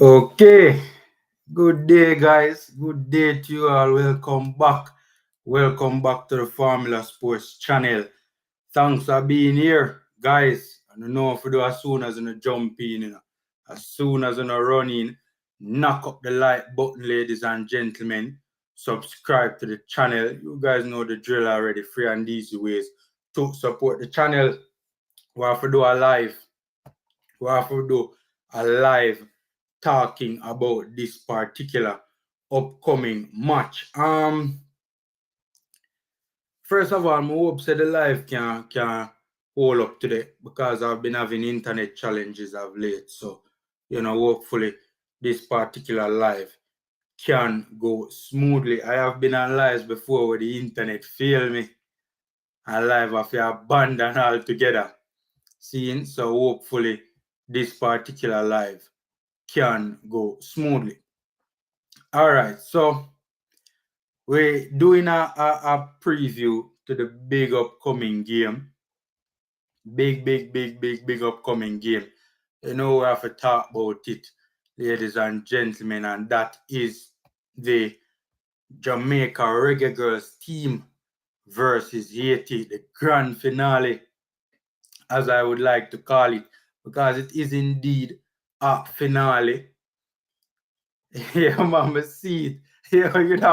Okay, good day, guys. Good day to you all. Welcome back. Welcome back to the Formula Sports channel. Thanks for being here, guys. I don't know if you do as soon as you jump in, as soon as you run in, knock up the like button, ladies and gentlemen. Subscribe to the channel. You guys know the drill already. Free and easy ways to support the channel. We have to do a live. We have to do a live talking about this particular upcoming match. First of all, I hope that the live can hold up today because I've been having internet challenges of late. So, hopefully this particular live can go smoothly. I have been on lives before where the internet failed me. And live have to abandon altogether. Seeing, so hopefully this particular live can go smoothly. All right, so we're doing a preview to the big upcoming game. Big upcoming game. We have to talk about it, ladies and gentlemen, and that is the Jamaica Reggae Girlz team versus Haiti, the grand finale, as I would like to call it, because it is indeed a finale. Yeah, mama, see it.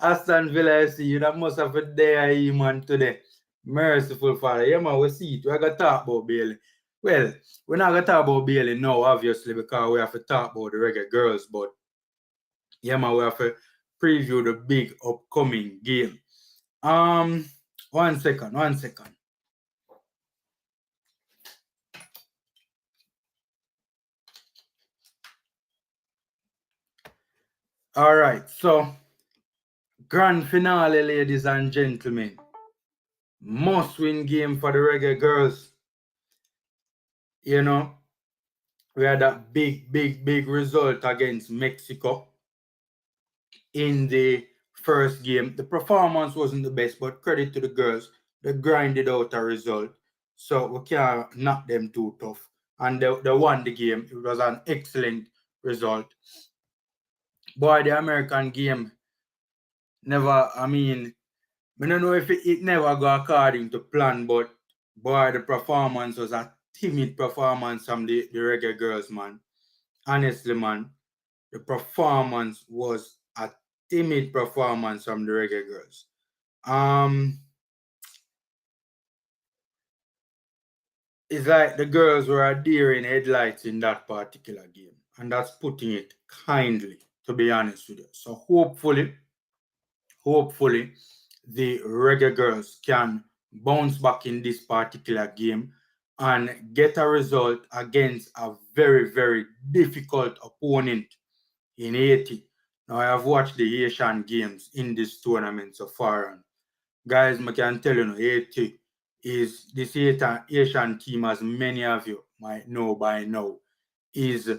Aston Villa FC, must have a day, man, today. Merciful Father. Yeah, man, we see it. We're going to talk about Bailey. Well, we're not going to talk about Bailey now, obviously, because we have to talk about the Reggae Girlz, but yeah, man, we have to preview the big upcoming game. One second. All right, so grand finale, ladies and gentlemen. Must win game for the Reggae Girlz. We had a big result against Mexico in the first game. The performance wasn't the best, but credit to the girls. They grinded out a result. So we can't knock them too tough. And they won the game. It was an excellent result. Boy, the American game never, I don't know if it never go according to plan, but boy, the performance was a timid performance from the Reggae Girlz, man. Honestly, man, the performance was a timid performance from the Reggae Girlz. It's like the girls were a deer in headlights in that particular game, and that's putting it kindly, to be honest with you. So hopefully, the Reggae Girlz can bounce back in this particular game and get a result against a very difficult opponent in Haiti. Now, I have watched the Asian games in this tournament so far, and guys, I can tell you, Haiti is this Asian team, as many of you might know by now, is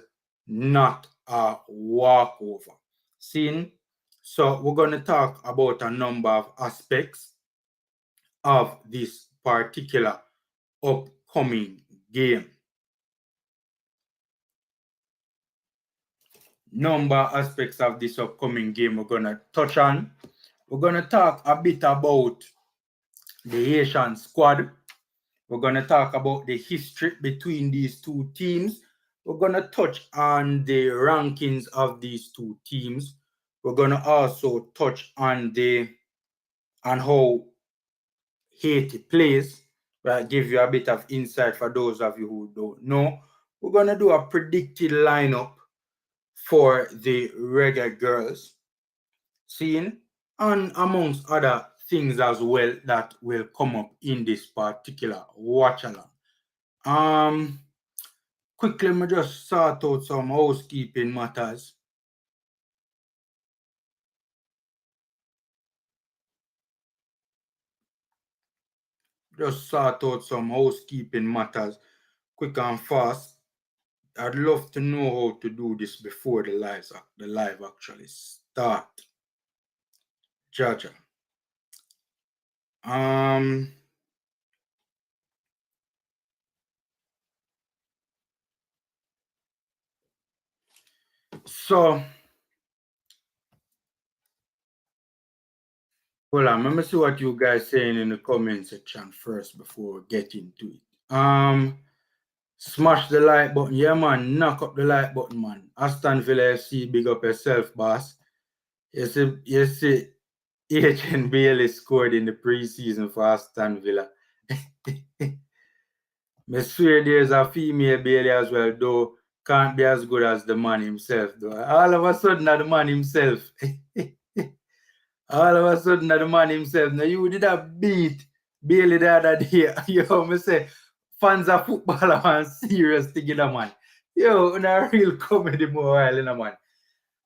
not a walkover. Seeing? So, we're going to talk about a number of aspects of this particular upcoming game. Number aspects of this upcoming game we're going to touch on. We're going to talk a bit about the Asian squad. We're going to talk about the history between these two teams. We're going to touch on the rankings of these two teams. We're going to also touch on how Haiti plays, right? Give you a bit of insight for those of you who don't know. We're going to do a predicted lineup for the Reggae Girlz, seeing, and amongst other things as well that will come up in this particular watch along. Quickly, me just sort out some housekeeping matters. Just sort out some housekeeping matters quick and fast. I'd love to know how to do this before the live actually start. Jaja. So, hold on, let me see what you guys saying in the comment section first before we get into it. Smash the like button. Yeah, man, knock up the like button, man. Aston Villa FC, big up yourself, boss. You see, Agent Bailey scored in the preseason for Aston Villa. I swear there's a female Bailey as well, though can't be as good as the man himself, though. All of a sudden, the man himself. All of a sudden, the man himself. Now, you did a beat Bailey the other day. Yo, me say, fans of football are serious together, man. Yo, a real comedy more while, you know, man.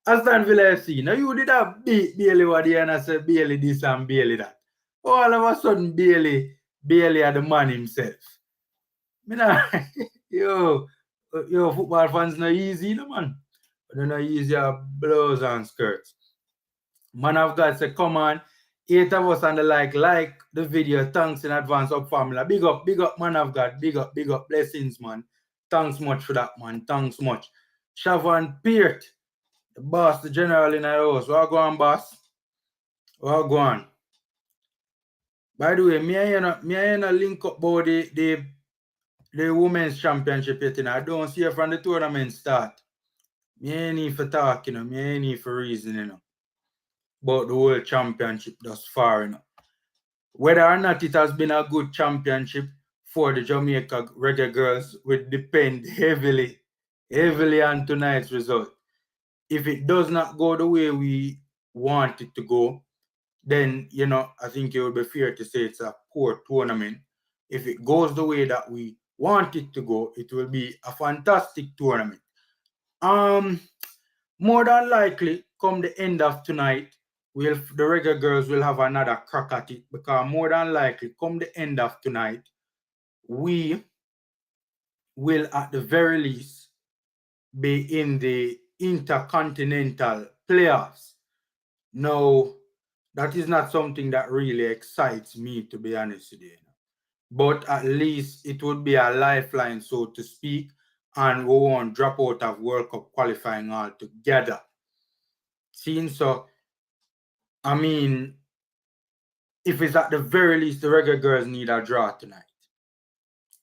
Aston Villa FC. Now, you did a beat Bailey what day and I said Bailey this and Bailey that. All of a sudden, Bailey are the man himself. Me nah, yo, football fans not easy, you know, man. But they're not easy blouse and skirts. Man of God say, come on, 8 of us and the like the video. Thanks in advance up formula. Big up, man of God. Big up, blessings, man. Thanks much for that, man. Thanks much. Siobhan Peart, the boss, the general in the house. What go on, boss? What go on? By the way, me and you link up about the women's championship yet, you know. I don't see it from the tournament start. Me ain't need for talk, you know. Me ain't need for reason, you know. About the world championship thus far, you know. Whether or not it has been a good championship for the Jamaica Reggae Girlz will depend heavily on tonight's result. If it does not go the way we want it to go, then, you know, I think it would be fair to say it's a poor tournament. If it goes the way that we want it to go, it will be a fantastic tournament. More than likely, come the end of tonight, the Reggae Girlz will have another crack at it, because more than likely, come the end of tonight, we will at the very least be in the Intercontinental playoffs. Now, that is not something that really excites me, to be honest with you. But at least it would be a lifeline, so to speak, and we won't drop out of World Cup qualifying altogether. Seeing so, I mean, if it's at the very least, the Reggae Girlz need a draw tonight.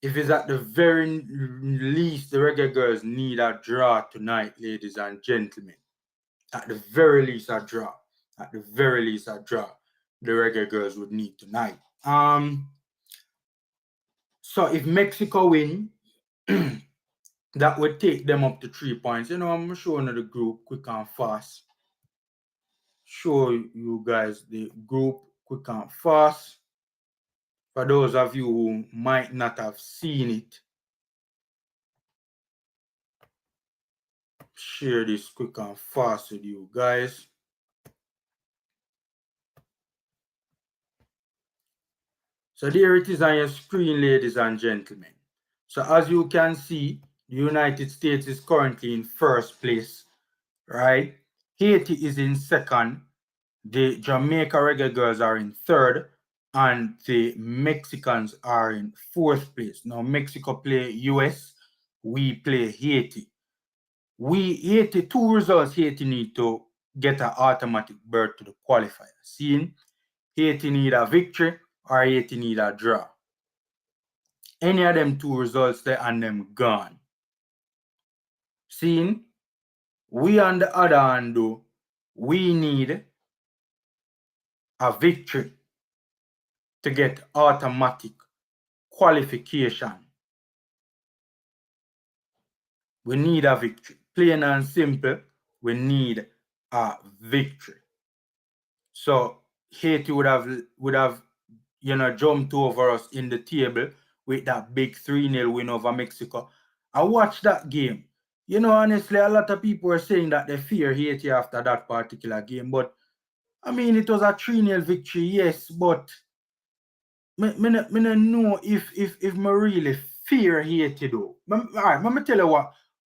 If it's at the very least, the Reggae Girlz need a draw tonight, ladies and gentlemen. At the very least, a draw. At the very least, a draw. The Reggae Girlz would need tonight. So if Mexico win, that would take them up to 3 points. You know, I'm showing the group quick and fast. Show you guys the group quick and fast. For those of you who might not have seen it, share this quick and fast with you guys. So there it is on your screen, ladies and gentlemen. So as you can see, the United States is currently in first place, right? Haiti is in second. The Jamaica Reggae Girlz are in third. And the Mexicans are in fourth place. Now, Mexico play US. We play Haiti. Haiti, 2 results Haiti need to get an automatic berth to the qualifier. Seeing Haiti need a victory or Haiti need a draw. Any of them 2 results there and them gone. Seeing we on the other hand though, we need a victory to get automatic qualification. We need a victory. Plain and simple, we need a victory. So Haiti would have jumped over us in the table with that big 3-0 win over Mexico. I watched that game. You know, honestly, a lot of people were saying that they fear Haiti after that particular game. But, I mean, it was a 3-0 victory, yes, but I don't know if I really fear Haiti, though. All right, let me tell you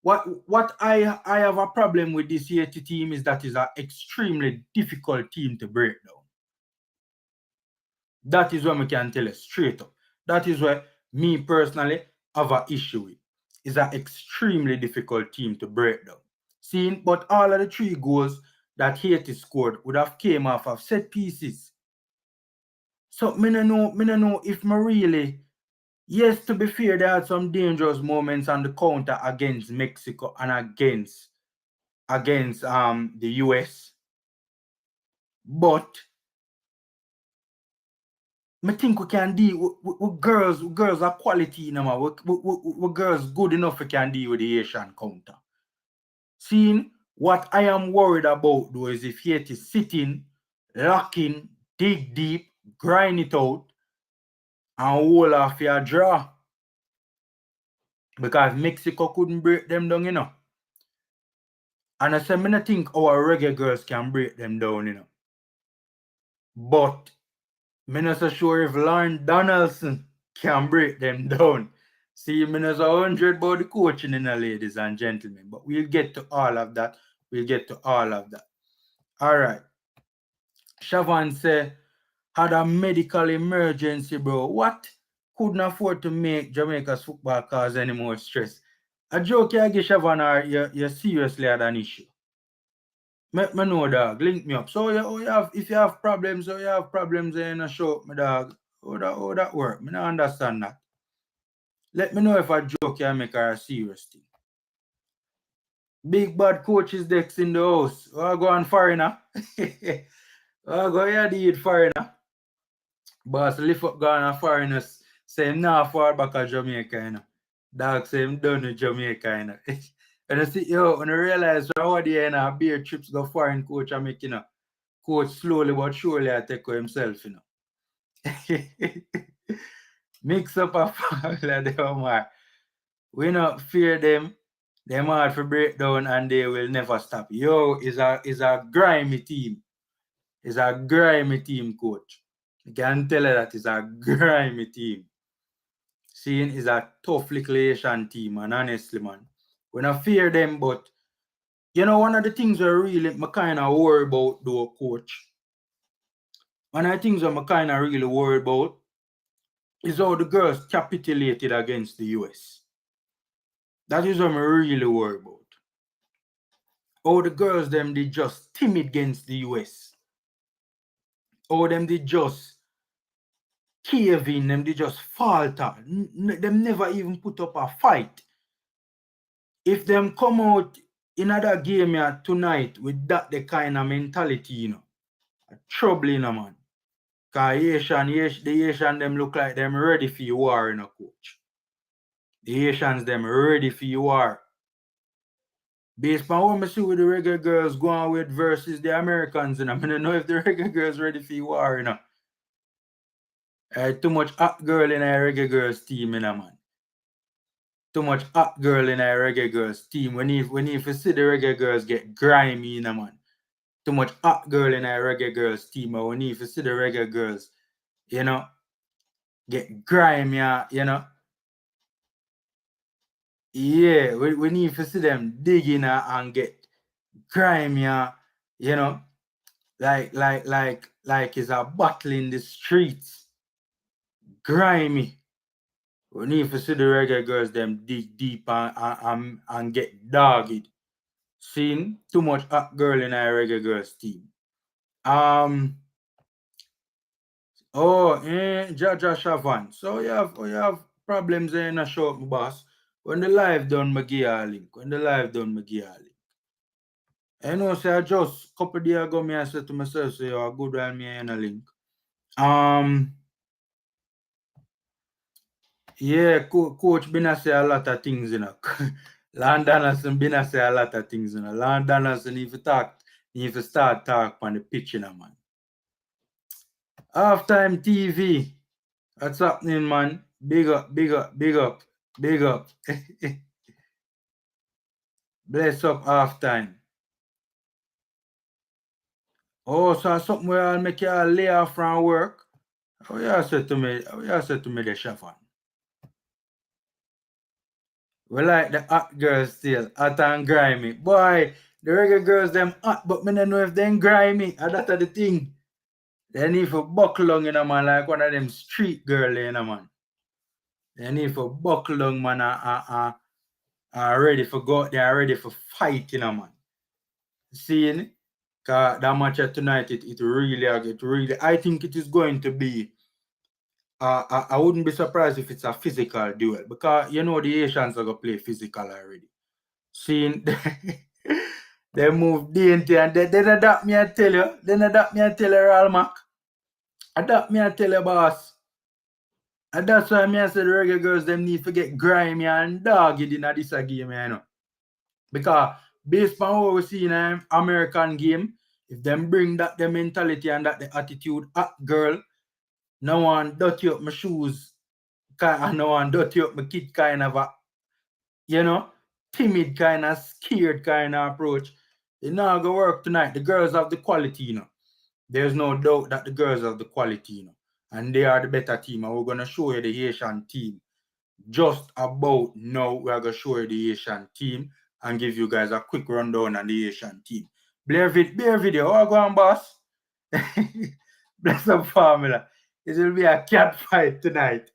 what I have a problem with this Haiti team is that is an extremely difficult team to break down. That is what I can tell you straight up. That is where me personally have an issue with. It's an extremely difficult team to break down. Seeing, but all of the 3 goals that Haiti scored would have came off of set pieces. So me no know if me really. Yes, to be fair, there had some dangerous moments on the counter against Mexico and against the US. But I think we can deal with girls. Girls are quality, you know, we girls good enough we can deal with the Asian counter. Seeing what I am worried about though is if Haiti is sitting, locking, dig deep, grind it out, and hold off your draw. Because Mexico couldn't break them down, you know. And I said, I don't think our Reggae Girlz can break them down, you know. But I'm not so sure if Lauren Donaldson can break them down. See, I'm not so 100 about the coaching, you know, ladies and gentlemen. But we'll get to all of that. All right. Shavan said, had a medical emergency, bro. What? Couldn't afford to make Jamaica's football cause any more stress. A joke you give Shavan or you seriously had an issue? Me know, dog. Link me up. So if you have problems, in a show, my dog. How that work? Me don't understand that. Let me know if a joke you make or a serious thing. Big bad coaches decks in the house. I go on foreigner. I go here the foreigner. Boss lift up go on foreigners. Say him now forward back at Jamaica, you know. Dog say him done with Jamaica, you know. And I see, when I realize how the you know, beer trips go foreign coach and make, you know, coach slowly but surely I take care himself, you know. Mix up a formula, them are. We not fear them. Them hard for breakdown and they will never stop. Is a grimy team. It's a grimy team, coach. I can tell you that it's a grimy team. Seeing is a tough little Asian team, and honestly, man. We not fear them, but you know, one of the things I really kind of worry about, though, coach. One of the things I'm kind of really worried about is how the girls capitulated against the US. That is what I'm really worried about. How the girls, them, they just timid against the US. How them, they just cave in, them, they just falter. Them never even put up a fight. If them come out in another game here tonight with that the kind of mentality, you know, trouble, you know, man. Because the Asian them look like them ready for your war, you know, coach. The Asians them ready for your war. Based on what I see with the Reggae Girlz going with versus the Americans, you know, I don't know if the Reggae Girlz ready for your war, you know. Too much hot girl in a Reggae Girlz team, you know, man. Too much hot girl in a Reggae Girlz team. When you see the Reggae Girlz get grimy, you know, man. Too much hot girl in a Reggae Girlz team. Or when you see the Reggae Girlz, you know, get grimy, you know. Yeah, we need to see them digging and get grimy, you know, like it's a battle in the streets. Grimy. We need to see the Reggae Girlz them dig deep and get dogged. Seeing too much hot girl in a Reggae Girlz team. Jaja Shavan. So you have problems in a show, my boss. When the live done, I give you a link. I know, say I just a couple days ago, I said to myself, say, you're good while me in a link. Yeah, coach been say a lot of things, you know. London has been say a lot of things, you know. London has need to start talk on the pitch, you know, man. Halftime TV. What's happening, man? Big up. Bless up halftime. Oh, so something where I'll make you lay off from work. Oh, you said to me, the Shavan. We like the hot girls still, hot and grimy. Boy, the Reggae Girlz them hot, but me don't know if them grimy. And that's the thing. They need to buckle on, you know, man, like one of them street girl, you know, man. They need to buckle on, man, and ready for go out there, ready for fight, you know, man. Seeing that match tonight, it really, I think it is going to be. I wouldn't be surprised if it's a physical duel because you know the Asians are gonna play physical already. Seeing they move dainty and then adapt me I tell you. Then adapt me I tell you, Real Mac. Adapt me I tell you, boss. And that's why I say the Reggae Girlz them need to get grimy and dogged in this game, you know. Because based on what we see in an American game, if them bring that the mentality and that the attitude, girl, no one dirty up my shoes, and no one dirty up my kid kind of a, you know, timid kind of scared kind of approach. It's not gonna work tonight. The girls have the quality, you know. There's no doubt that the girls have the quality, you know. And they are the better team. And we're gonna show you the Haitian team. Just about now, we're gonna show you the Haitian team and give you guys a quick rundown on the Haitian team. Bear video. Oh, go on, boss. Bless the formula. It will be a cat fight tonight.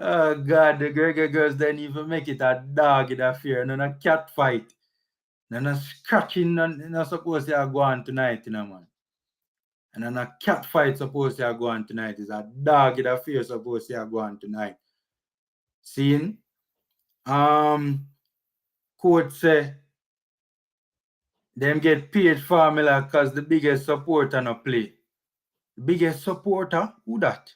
Oh God, the Reggae Girlz didn't even make it a dog in affair, none a cat fight. None a scratching, none supposed to go on tonight, you know, man. And then a cat fight supposed to go on tonight. Is a dog in affair supposed to go on tonight. Seeing? Coach say them get paid formula because the biggest supporter no play. The biggest supporter? Who that?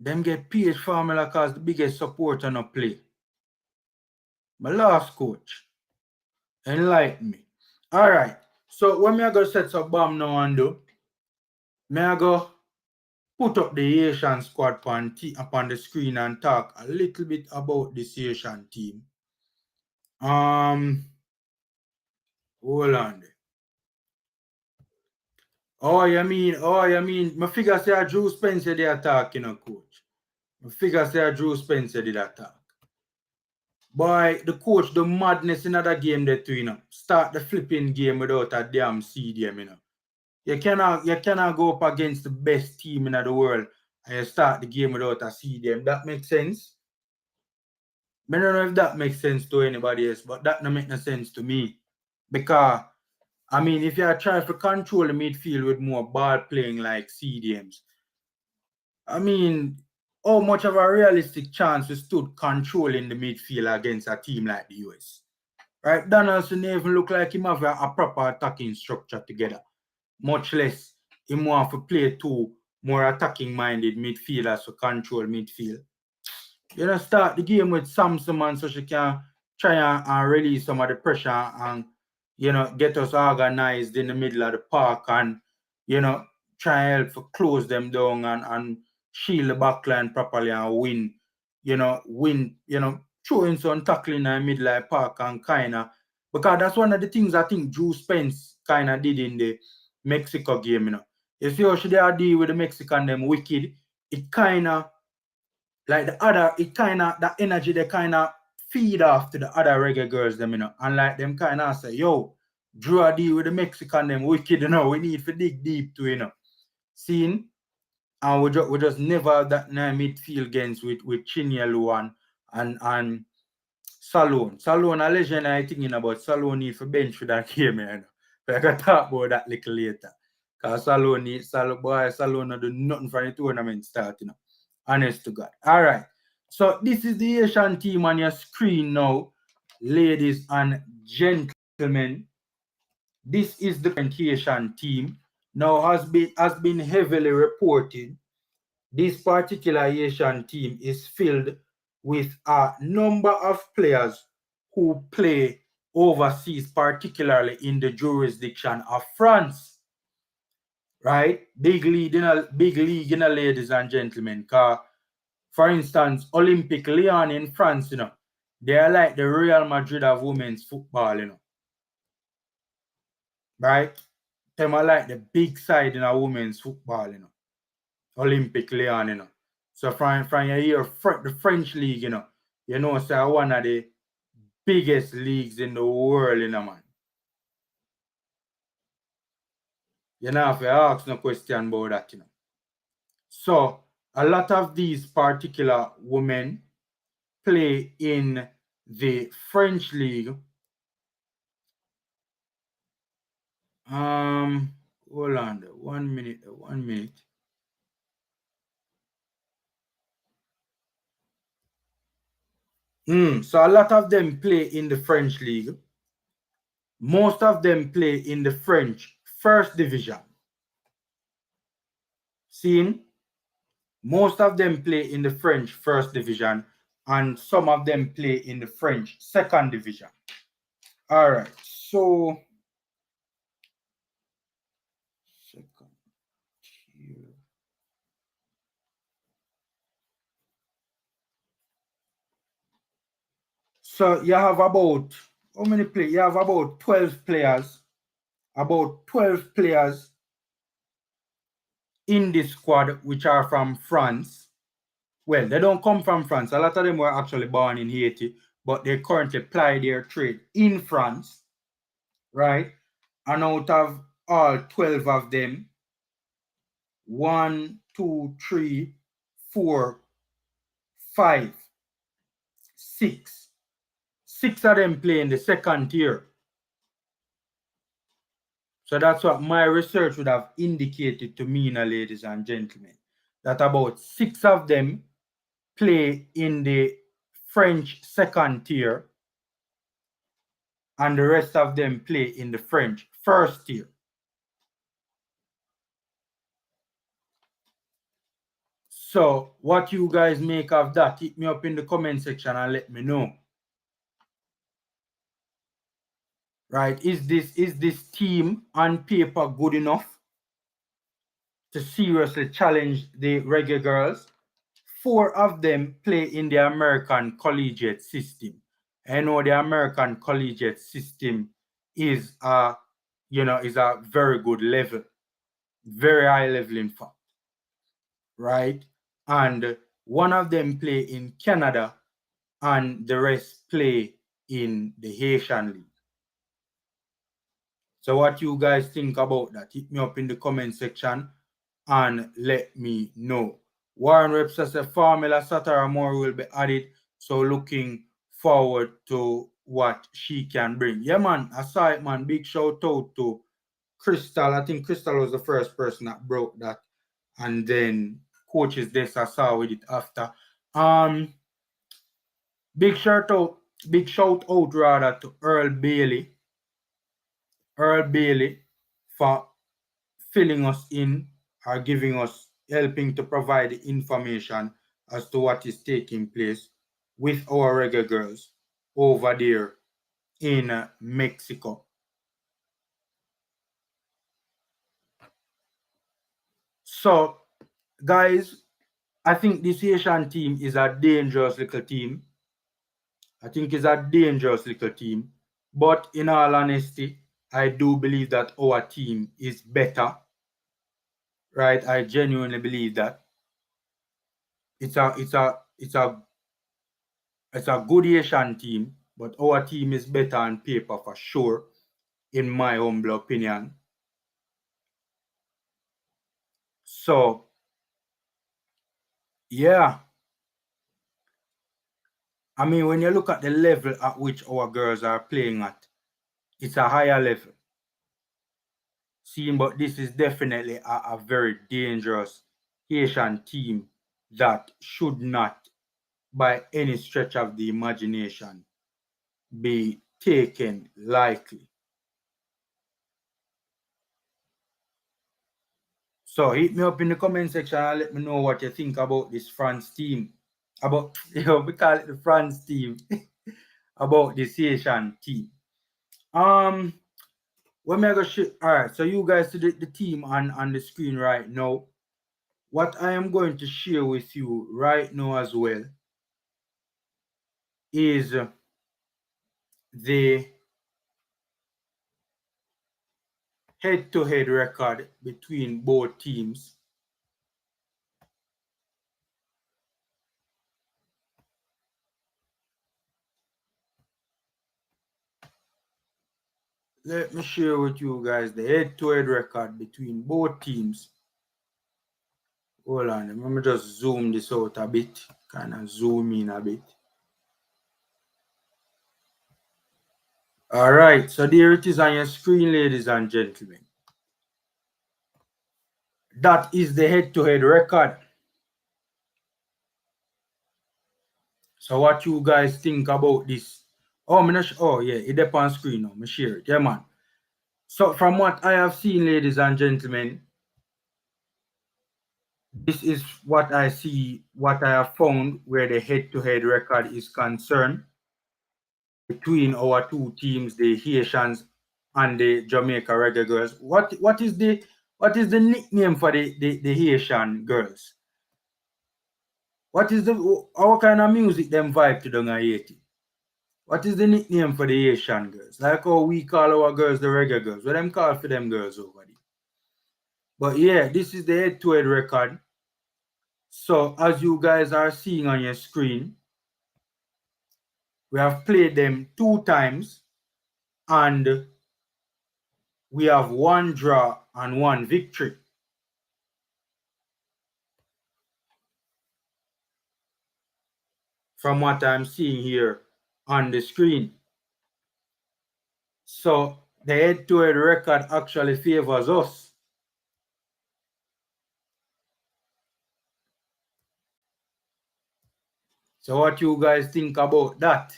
Them get paid formula because the biggest supporter no play. My last coach. Enlighten me. Alright. So what me I go set some bomb now and do? Me I go put up the Asian squad upon the screen and talk a little bit about this Asian team. Hold on. Oh, you mean, my figure say Drew Spencer they attack, you know, coach. My figure say Drew Spencer did attack. Boy, the coach, the madness in that game there too, you know. Start the flipping game without a damn CDM, you know. You cannot go up against the best team in the world and you start the game without a CDM. That makes sense? I don't know if that makes sense to anybody else, but that don't make no sense to me. Because, I mean, if you try to control the midfield with more ball playing like CDMs, I mean, how much of a realistic chance we stood controlling the midfield against a team like the US? Right? Donaldson even look like him have a proper attacking structure together. Much less him want to play two more attacking-minded midfielders to control midfield. You know, start the game with Samson man so she can try and release some of the pressure and, you know, get us organized in the middle of the park and, you know, try and help to close them down and shield the backline properly and win, throwing some tackling in the middle of the park and kind of, because that's one of the things I think Drew Spence kind of did in the Mexico game, you know. You see how she did deal with the Mexican them wicked, it kind of, like that energy they kind of feed off to the other Reggae Girlz them, you know, and like them kind of say, yo, Drew a deal with the Mexican them wicked, you know, we need to dig deep to, you know. Seeing? And we just never have that midfield games with Chinyelu and Salone. Salone a legend I thinking about. Salone need for bench for that game, you know. But I can talk about that little later. Because Salone not do nothing for the tournament start, you know. Honest to God. All right. So this is the Asian team on your screen now, ladies and gentlemen. This is the current Asian team. Now has been heavily reported. This particular Asian team is filled with a number of players who play overseas, particularly in the jurisdiction of France. Right? Big league, ladies and gentlemen. For instance, Olympique Lyon in France, you know, they are like the Real Madrid of women's football, you know. Right? Them are like the big side in a women's football, you know. Olympique Lyon, you know. So from your year, the French league, you know, so one of the biggest leagues in the world, you know, man. You know, if you ask no question about that, you know. So a lot of these particular women play in the French league. Hold on, 1 minute, 1 minute. So a lot of them play in the French league. Most of them play in the French first division. Seeing? Most of them play in the French first division, and some of them play in the French second division. All right, so second tier. So you have about, how many players? You have about 12 players. About 12 players in this squad which are from France. Well, they don't come from France. A lot of them were actually born in Haiti, but they currently ply their trade in France, right? And out of all 12 of them, 1, 2, 3, 4, 5, 6. 6 of them play in the second tier. So that's what my research would have indicated to me, now, ladies and gentlemen, that about 6 of them play in the French second tier, and the rest of them play in the French first tier. So what you guys make of that, hit me up in the comment section and let me know. Right? Is this team on paper good enough to seriously challenge the Reggae Girlz? 4 of them play in the American collegiate system. I know the American collegiate system is a very good level, very high level in fact, right? And 1 of them play in Canada and the rest play in the Haitian league. So what you guys think about that? Hit me up in the comment section and let me know. Warren Webster says Formula Satara more will be added. So looking forward to what she can bring. Yeah, man, I saw it, man. Big shout out to Crystal. I think Crystal was the first person that broke that. And then Coaches Des I saw with it after. Big shout out rather to Earl Bailey for filling us in or helping to provide the information as to what is taking place with our Reggae Girlz over there in Mexico. So, guys, I think this Haitian team is a dangerous little team. But in all honesty, I do believe that our team is better. Right? I genuinely believe that. It's a good Haitian team, but our team is better on paper for sure, in my humble opinion. So, yeah. I mean, when you look at the level at which our girls are playing at, it's a higher level. But this is definitely a very dangerous Haitian team that should not, by any stretch of the imagination, be taken lightly. So hit me up in the comment section and let me know what you think about this France team. We call it the France team. About this Haitian team. When me go alright, so you guys see the team on the screen right now. What I am going to share with you right now as well is the head-to-head record between both teams. Let me share with you guys the head-to-head record between both teams. Hold on, let me just zoom this out a bit, kind of zoom in a bit. All right, so there it is on your screen, ladies and gentlemen. That is the head-to-head record. So what you guys think about this? Oh, oh yeah, it's up on screen now. I share it. Yeah, man. So from what I have seen, ladies and gentlemen, this is what I see, what I have found where the head-to-head record is concerned between our two teams, the Haitians and the Jamaica Reggae Girlz. What is the nickname for the Haitian girls? What is our kind of music them vibe to down in Haiti? What is the nickname for the Haitian girls? Like how we call our girls the Reggae Girlz. What them call for them girls over there? But yeah, this is the head-to-head record. So as you guys are seeing on your screen, we have played them 2 times and we have 1 draw and 1 victory. From what I'm seeing here on the screen. So the head-to-head record actually favors us. So what you guys think about that?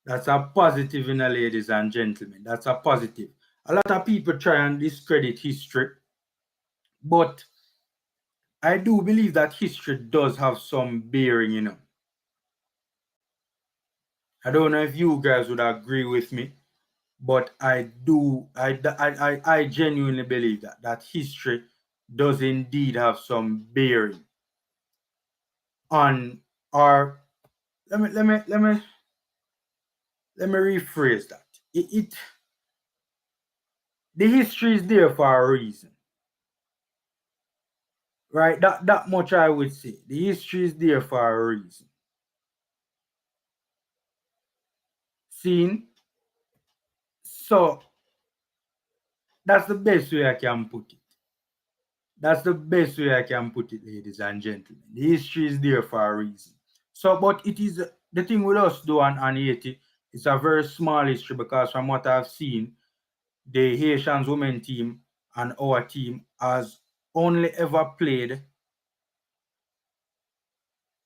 That's a positive, ladies and gentlemen. That's a positive. A lot of people try and discredit history, but I do believe that history does have some bearing. I don't know if you guys would agree with me, but I genuinely believe that history does indeed have some bearing on our. Let me rephrase that. The history is there for a reason, right? That much I would say. The history is there for a reason. Seen? So that's the best way I can put it. That's the best way I can put it, ladies and gentlemen. The history is there for a reason. So, but it is the thing with us, though, and Haiti, it's a very small history because from what I've seen, the Haitians women team and our team has only ever played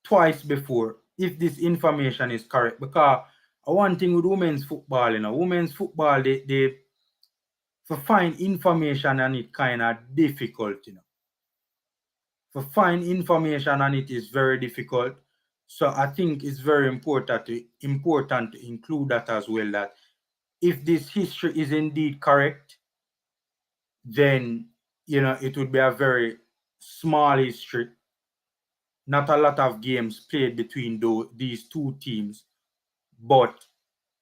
twice before, if this information is correct. Because one thing with women's football, women's football, they for find information on it kind of difficult. For find information on it is very difficult. So I think it's very important to include that as well, that if this history is indeed correct, then it would be a very small history. Not a lot of games played between these two teams, but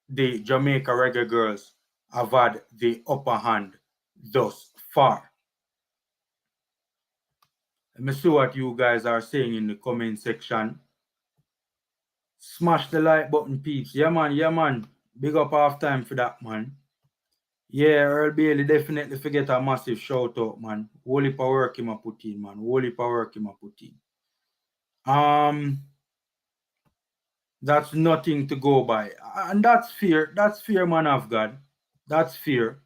the Jamaica Reggae Girlz have had the upper hand thus far. Let me see what you guys are saying in the comment section. Smash the like button, peeps. Yeah, man. Yeah, man. Big up half time for that, man. Yeah, Earl Bailey definitely forget a massive shout out, man. Whole heap of work him a put in, man. Whole heap of work him a put in. That's nothing to go by. And that's fair. That's fair, man of God. That's fair.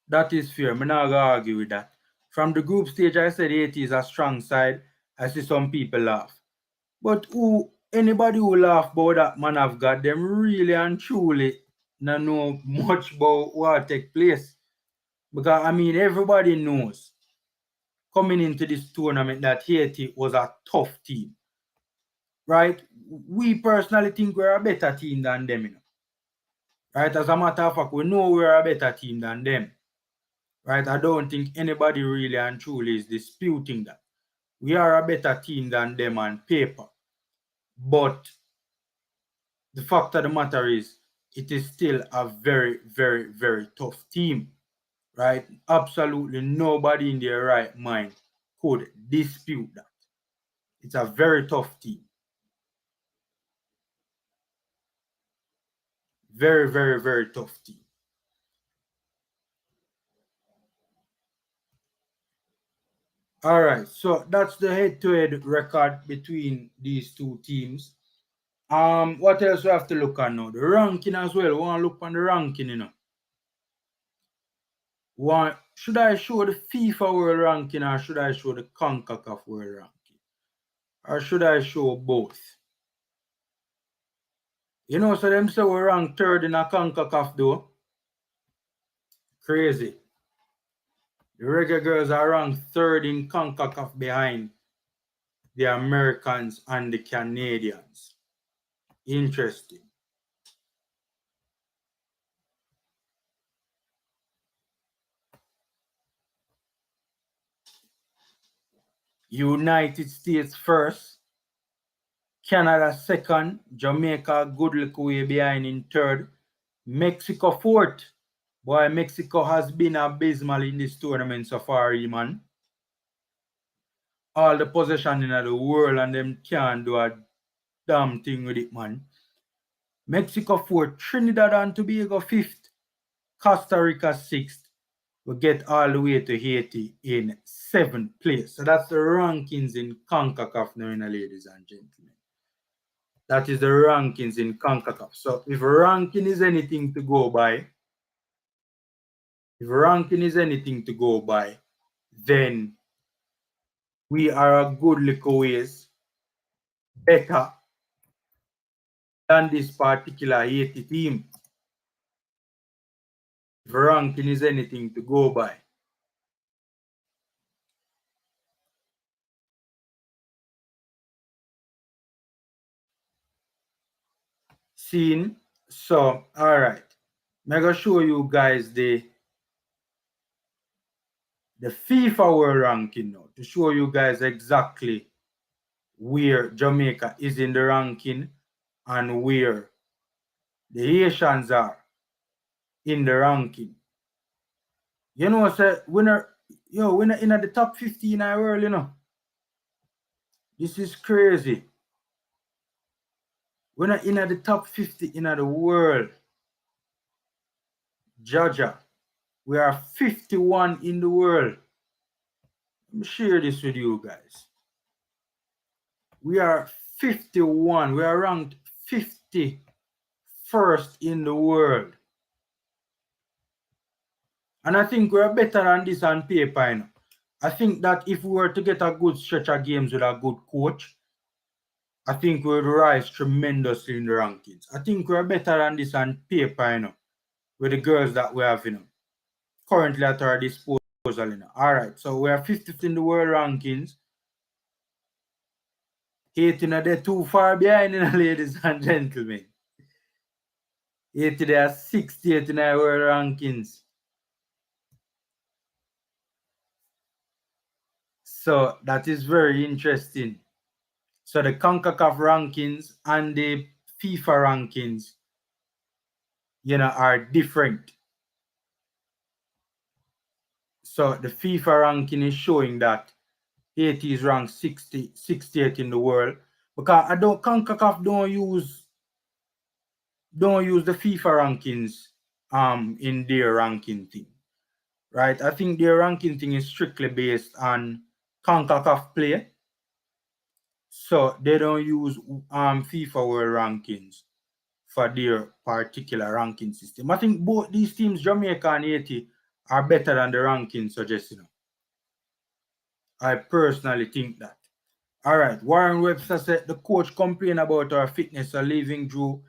That is fair. I'm not gonna argue with that. From the group stage, I said Haiti is a strong side. I see some people laugh. But anybody who laugh about that, man of God, them really and truly not know much about what take place. Because I mean everybody knows coming into this tournament that Haiti was a tough team. Right? We personally think we're a better team than them. Right? As a matter of fact, we know we're a better team than them. Right? I don't think anybody really and truly is disputing that. We are a better team than them on paper. But the fact of the matter is, it is still a very, very, very tough team. Right? Absolutely nobody in their right mind could dispute that. It's a very tough team. Very, very, very tough team. All right, so that's the head-to-head record between these two teams. What else we have to look at now? The ranking as well. We want to look on the ranking, you know. Should I show the FIFA world ranking or should I show the CONCACAF world ranking? Or should I show both? You know, so them say we rank third in a CONCACAF though. Crazy. The Reggae Girlz are ranked third in CONCACAF behind the Americans and the Canadians. Interesting. United States first, Canada second, Jamaica good look way behind in third, Mexico fourth. Boy, Mexico has been abysmal in this tournament so far, man. All the possession in the world and them can't do a damn thing with it, man. Mexico fourth, Trinidad and Tobago fifth, Costa Rica sixth. We get all the way to Haiti in seventh place. So that's the rankings in CONCACAF now, ladies and gentlemen. That is the rankings in CONCACAF. So if ranking is anything to go by, then we are a good little ways better than this particular Haiti team. If ranking is anything to go by. Seen? So, all right. I'm going to show you guys the FIFA world ranking now to show you guys exactly where Jamaica is in the ranking and where the Haitians are in the ranking. You know, so we're not in the top 15 in the world, you know. This is crazy. We're not in the top 50 in the world. Georgia, we are 51 in the world. Let me share this with you guys. We are 51. We are ranked 51st in the world. And I think we're better than this on paper, you know. I think that if we were to get a good stretch of games with a good coach, I think we would rise tremendously in the rankings. I think we're better than this on paper, you know, with the girls that we have, you know, currently at our disposal, you know. All right, so we are 50th in the world rankings. Haiti, they're too far behind, you know, ladies and gentlemen. Haiti, they are 60th in our world rankings. So that is very interesting. So the CONCACAF rankings and the FIFA rankings, you know, are different. So the FIFA ranking is showing that Haiti is ranked 68 in the world. Because CONCACAF don't use the FIFA rankings in their ranking thing. Right? I think their ranking thing is strictly based on CONCACAF play. So they don't use FIFA world rankings for their particular ranking system. I think both these teams, Jamaica and Haiti, are better than the ranking suggests, you know. I personally think that. All right, Warren Webster said the coach complained about our fitness, so leaving Drew,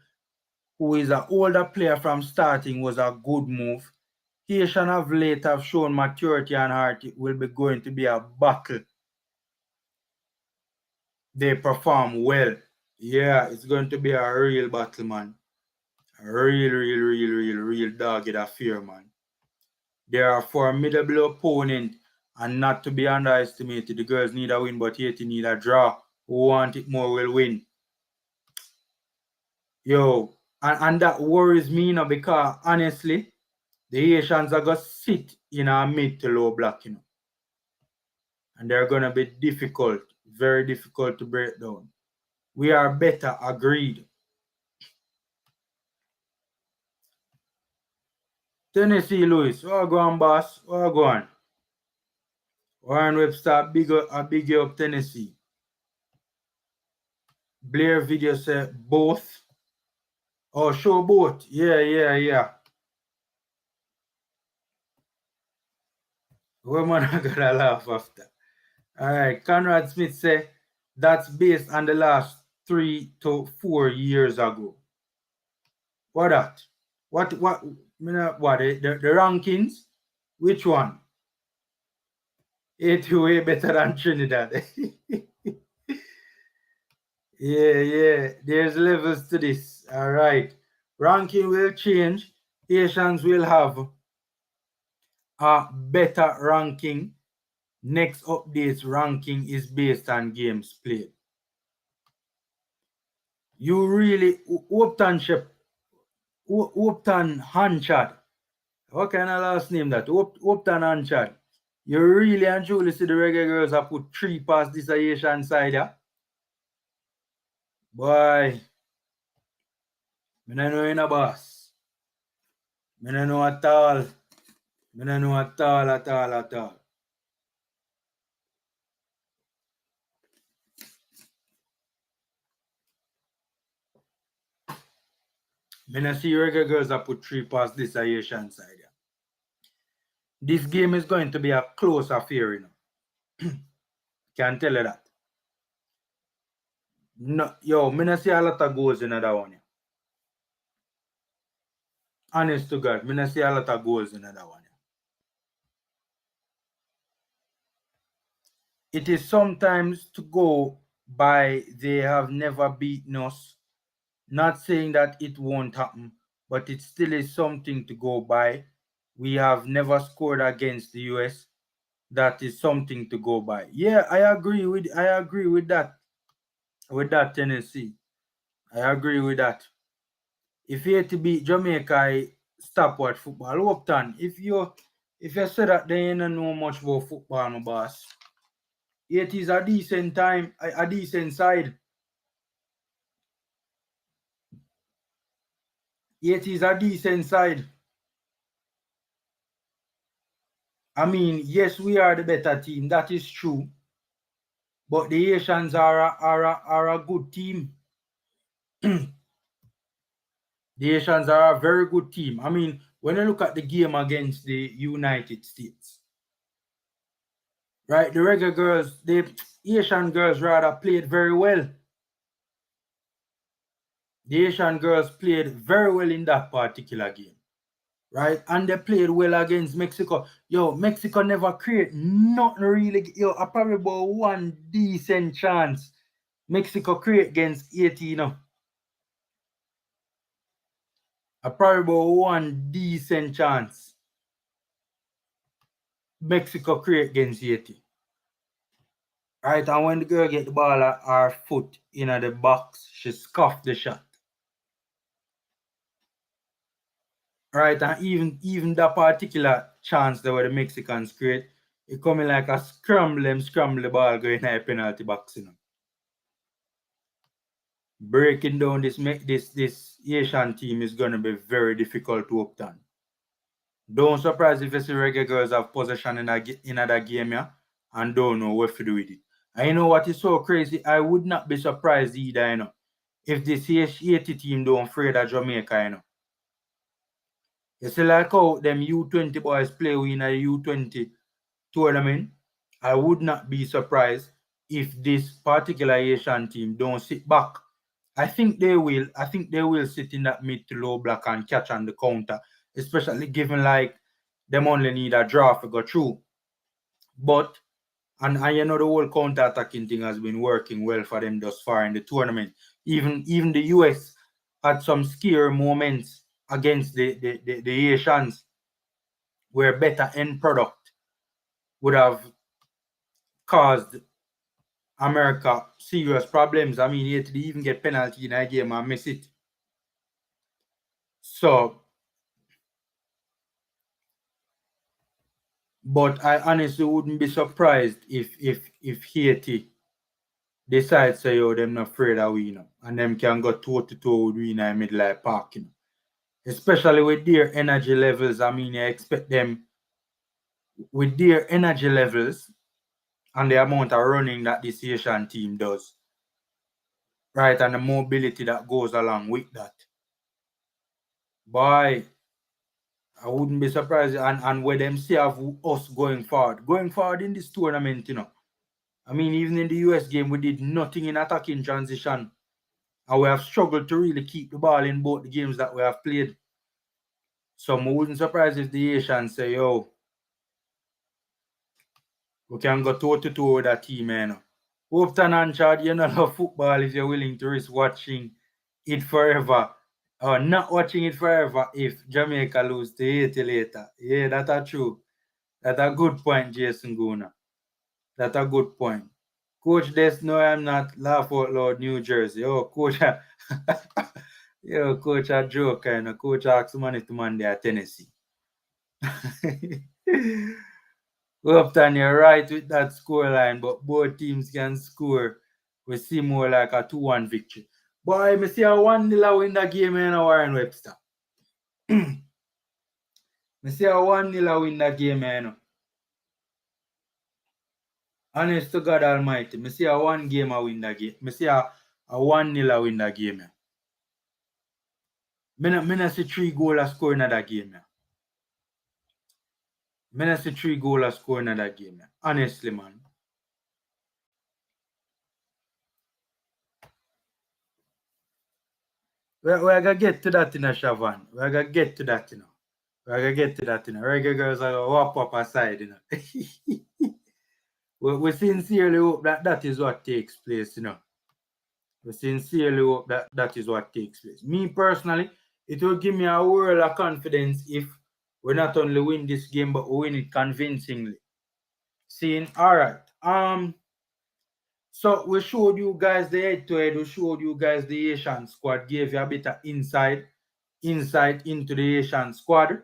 who is an older player from starting, was a good move. Haitian of late have shown maturity and heart. It will be going to be a battle. They perform well. Yeah, it's going to be a real battle, man. A real dogged affair, man. They are a formidable opponent and not to be underestimated. The girls need a win, but Haiti need a draw. Who want it more will win. Yo, and that worries me, you know, because honestly, the Haitians are going to sit in a mid to low block, you know. And they're going to be difficult, very difficult to break down. We are better, agreed. Tennessee Lewis, what go on, boss? What go on? Warren Webster, big up Tennessee. Blair video say both. Oh, show both. Yeah. Woman are gonna laugh after. All right, Conrad Smith say that's based on the last 3 to 4 years ago. What that? What the rankings? Which one? Haiti way better than Trinidad. Yeah. There's levels to this. All right. Ranking will change. Haitians will have a better ranking. Next update's ranking is based on games played. You really Upton Hanchad. What kind of last name that? Upton Hanchad. You really and truly see the Reggae Girlz have put 3 past this Haitian side, yeah? Boy, I don't know in a boss. I don't know at all. I don't know at all. I don't see Reggae Girlz have put 3 past this Haitian side, yeah? This game is going to be a close affair, you know. Can tell you that. No, yo, I don't see a lot of goals in that one, yeah. Honest to God, I don't see a lot of goals in that one. It is sometimes to go by they have never beaten us. Not saying that it won't happen, but it still is something to go by. We have never scored against the US. That is something to go by. Yeah, I agree with that. With that, Tennessee. I agree with that. If you had to beat Jamaica, I stop what football. Upton, if you say that they don't know much about football, my boss. It is a decent time, a decent side. It is a decent side. I mean, yes, we are the better team. That is true. But the Haitians are a good team. The Haitians are a very good team. I mean, when you look at the game against the United States, right, the Reggae Girlz, the Haitian girls rather played very well. The Haitian girls played very well in that particular game, right? And they played well against Mexico. Yo, Mexico never create nothing really. Yo, I probably about one decent chance Mexico create against Haiti, you know. I probably about one decent chance Mexico create against Haiti. Right, and when the girl get the ball at her foot in the box, she scuffed the shot. Right, and even that particular chance that where the Mexicans create, it coming like a scramble the ball going in a penalty box, you know. Breaking down this Asian team is gonna be very difficult to obtain. Don't surprise if you see Reggae Girlz have possession in that game, yeah, and don't know what to do with it. And you know what is so crazy? I would not be surprised either, you know, if this Haiti team don't afraid of Jamaica, you know. You see like how them U20 boys play in a U20 tournament. I would not be surprised if this particular Asian team don't sit back. I think they will. I think they will sit in that mid to low block and catch on the counter, especially given like them only need a draw to go through. But and you know the whole counter attacking thing has been working well for them thus far in the tournament. Even the US had some scary moments against the Asians where better end product would have caused America serious problems. I mean, they even get penalty in a game and miss it. So, but I honestly wouldn't be surprised if Haiti decides say, yo, them not afraid of we, you know, and them can go toe to toe with we in the middle of the park, you know. Especially with their energy levels. I mean, I expect them with their energy levels and the amount of running that this Asian team does. right? And the mobility that goes along with that. Boy, I wouldn't be surprised. And where them see of us going forward in this tournament, I mean, even in the US game, we did nothing in attacking transition. And we have struggled to really keep the ball in both the games that we have played. So I wouldn't surprise if the Asians say, yo, we can go toe-to-toe with that team, man. Upton and Chad, you know, love football if you're willing to risk watching it forever. Or not watching it forever if Jamaica lose to Haiti later. Yeah, that's true. That's a good point, Jason Guna. That's a good point. Coach Des, no, I'm not laugh out loud, New Jersey. Oh, coach, yo, coach, a joke, Coach asks money to Monday at Tennessee. Upton, you're right with that scoreline, but both teams can score. We see more like a 2-1 victory. Boy, I see a 1-0 win the game, Warren Webster. I see a 1-0 win the game, Honest to God Almighty, I see a 1 game I win the game. I see a 1-0 win the game. I don't see 3 goals score in that game. I don't see 3 goals score in that game. Honestly, man. We're going to get to that, Shavan. We're going to get to that, We're going to get to that, Reggae Girlz are going to walk up aside, we sincerely hope that is what takes place, We sincerely hope that is what takes place. Me personally, it will give me a world of confidence if we not only win this game, but we win it convincingly. Seeing, all right. So we showed you guys the head-to-head. We showed you guys the Asian squad. Gave you a bit of insight into the Asian squad.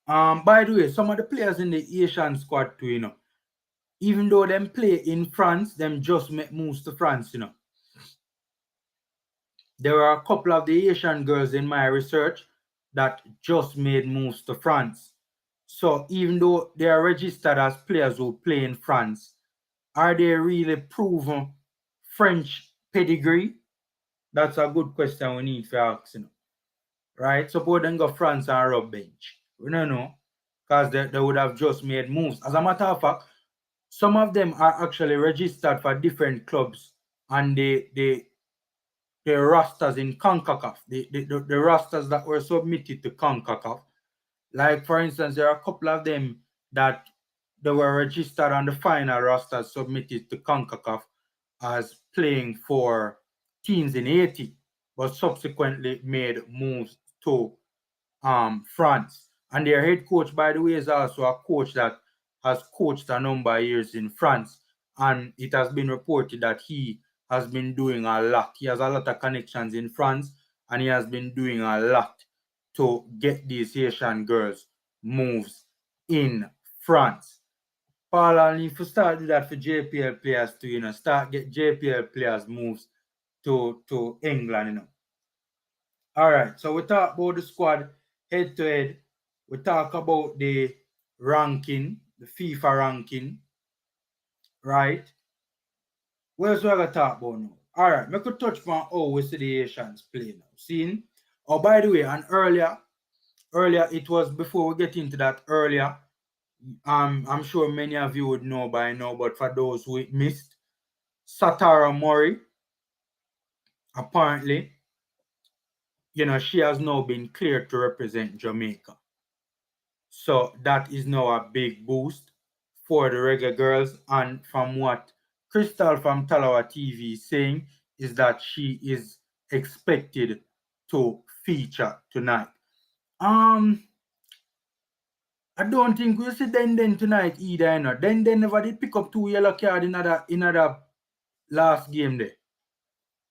By the way, some of the players in the Asian squad too, even though them play in France, them just make moves to France, There were a couple of the Asian girls in my research that just made moves to France. So even though they are registered as players who play in France, are they really proven French pedigree? That's a good question we need to ask, Right? Suppose them go France and rub bench. We don't know. Because they would have just made moves. As a matter of fact, some of them are actually registered for different clubs and the rosters in CONCACAF, the rosters that were submitted to CONCACAF. Like, for instance, there are a couple of them that they were registered on the final rosters submitted to CONCACAF as playing for teams in Haiti, but subsequently made moves to France. And their head coach, by the way, is also a coach that has coached a number of years in France. And it has been reported that he has been doing a lot. He has a lot of connections in France, and he has been doing a lot to get these Asian girls moves in France. Paul, and if you start do that for JPL players too, start get JPL players moves to England, All right, so we talk about the squad head to head. We talk about the ranking, the FIFA ranking, right? What else we going to talk about now? All right, I could touch on how we see the Asians play now. Seeing? Oh, by the way, and earlier, it was before we get into that earlier. I'm sure many of you would know by now, but for those who missed, Satara Murray, apparently, she has now been cleared to represent Jamaica. So that is now a big boost for the Reggae Girlz. And from what Crystal from Talawa TV is saying, is that she is expected to feature tonight. I don't think we'll see Den tonight either. Den never did pick up 2 yellow cards in the last game there.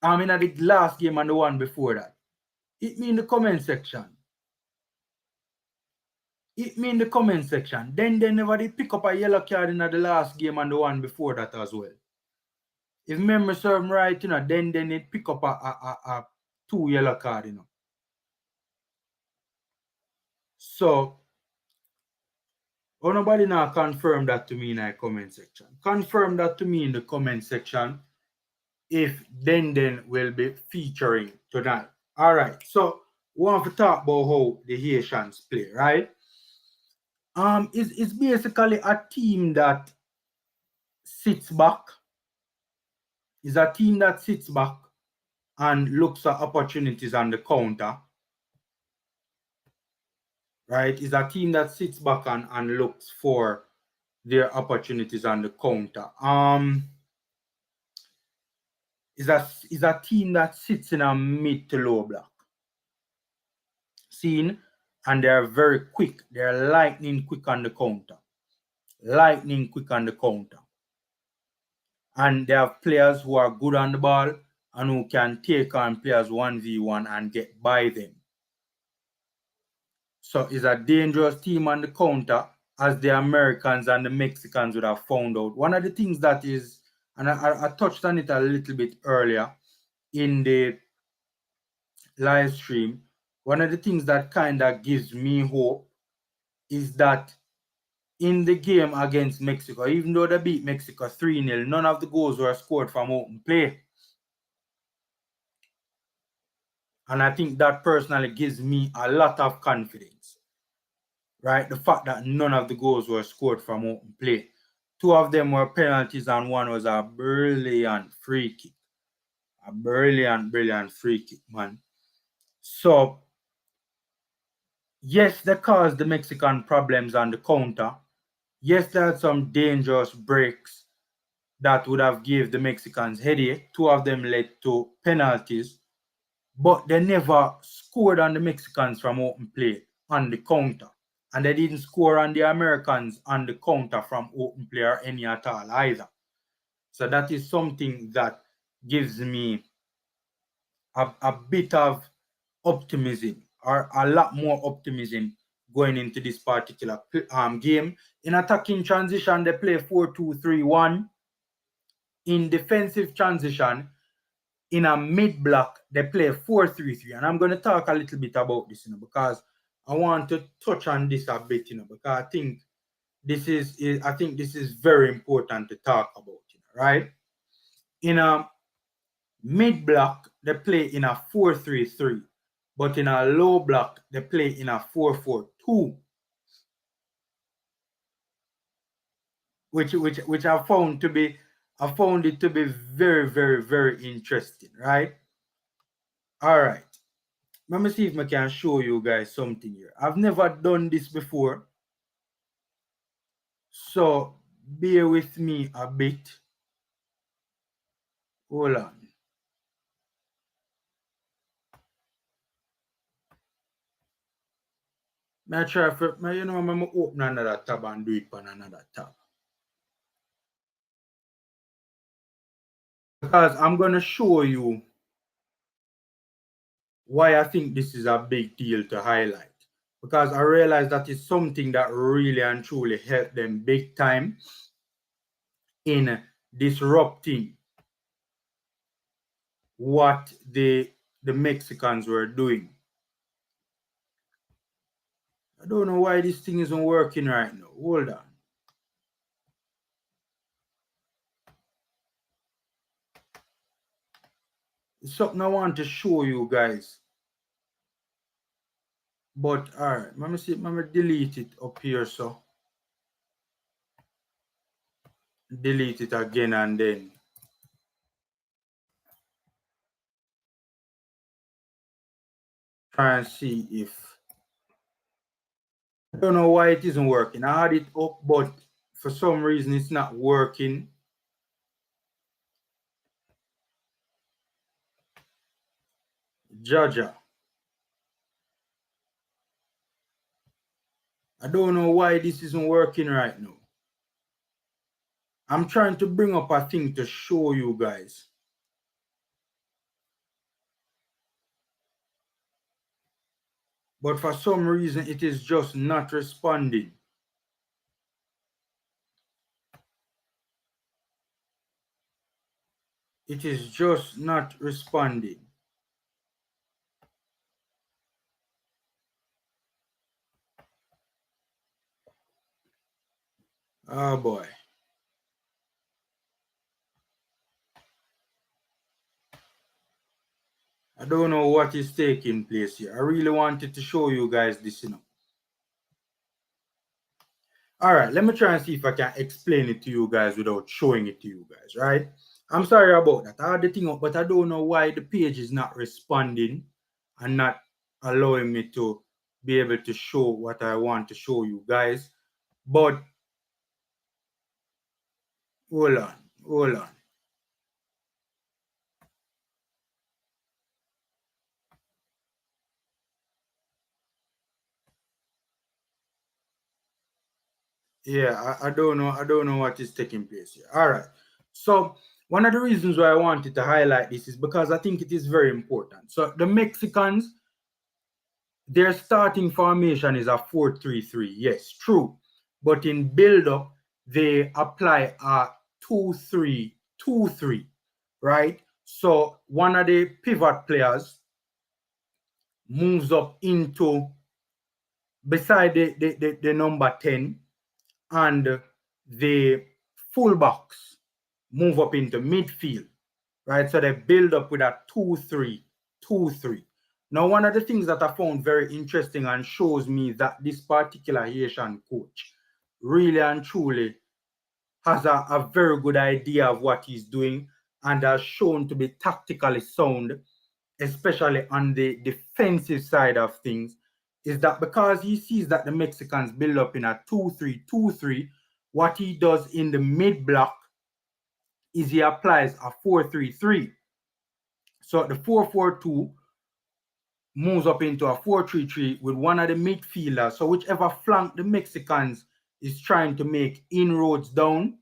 In the last game and the one before that. Hit me in the comment section. Hit me in the comment section. Then they never did pick up a yellow card in the last game and the one before that as well. If memory serves me right, then it pick up a 2 yellow card, So, nobody now confirm that to me in the comment section. Confirm that to me in the comment section if Den will be featuring tonight. All right, so we want to talk about how the Haitians play, right? It's basically a team that sits back. Is a team that sits back and looks at opportunities on the counter, right? Is a team that sits back and looks for their opportunities on the counter. Is a team that sits in a mid to low block. Seen, and they're very quick. They're lightning quick on the counter. Lightning quick on the counter. And they have players who are good on the ball and who can take on players 1v1 and get by them. So it's a dangerous team on the counter, as the Americans and the Mexicans would have found out. One of the things that is, and I touched on it a little bit earlier in the live stream, one of the things that kind of gives me hope is that in the game against Mexico, even though they beat Mexico 3-0, none of the goals were scored from open play. And I think that personally gives me a lot of confidence, right? The fact that none of the goals were scored from open play. 2 of them were penalties and 1 was a brilliant free kick. A brilliant free kick, man. So, yes, they caused the Mexican problems on the counter. Yes, there had some dangerous breaks that would have gave the Mexicans headache. 2 of them led to penalties, but they never scored on the Mexicans from open play on the counter. And they didn't score on the Americans on the counter from open play or any at all either. So that is something that gives me a bit of optimism, or a lot more optimism, going into this particular game. In attacking transition, they play 4-2-3-1. In defensive transition, in a mid block, they play 4-3-3. And I'm going to talk a little bit about this, because I want to touch on this a bit, because I think this is very important to talk about, right? In a mid block, they play in a 4-3-3, but in a low block, they play in a 4-4-2, which I found it to be very, very, very interesting, right? All right. Let me see if I can show you guys something here. I've never done this before, so bear with me a bit. Hold on. I try for, I'm going to open another tab and do it on another tab. Because I'm going to show you why I think this is a big deal to highlight. Because I realize that it's something that really and truly helped them big time in disrupting what the Mexicans were doing. I don't know why this thing isn't working right now. Hold on. It's something I want to show you guys. But all right, let me see. Let me delete it up here. So delete it again and then try and see if, I don't know why it isn't working. I had it up, but for some reason it's not working. Jaja. I don't know why this isn't working right now. I'm trying to bring up a thing to show you guys. But for some reason it is just not responding. It is just not responding. Oh boy. I don't know what is taking place here. I really wanted to show you guys this, All right, let me try and see if I can explain it to you guys without showing it to you guys, right? I'm sorry about that. I had the thing up, but I don't know why the page is not responding and not allowing me to be able to show what I want to show you guys. But hold on. Yeah, I don't know what is taking place here. All right. So one of the reasons why I wanted to highlight this is because I think it is very important. So the Mexicans, their starting formation is a 4-3-3. Yes, true. But in build-up, they apply a 2-3-2-3, right? So one of the pivot players moves up into beside the number 10, and the fullbacks move up into midfield, right? So they build up with a 2-3-2-3. Now, one of the things that I found very interesting and shows me that this particular Haitian coach really and truly has a very good idea of what he's doing and has shown to be tactically sound, especially on the defensive side of things, is that because he sees that the Mexicans build up in a 2-3-2-3, what he does in the mid block is he applies a 4-3-3. So the 4-4-2 moves up into a 4-3-3 with one of the midfielders. So whichever flank the Mexicans is trying to make inroads down,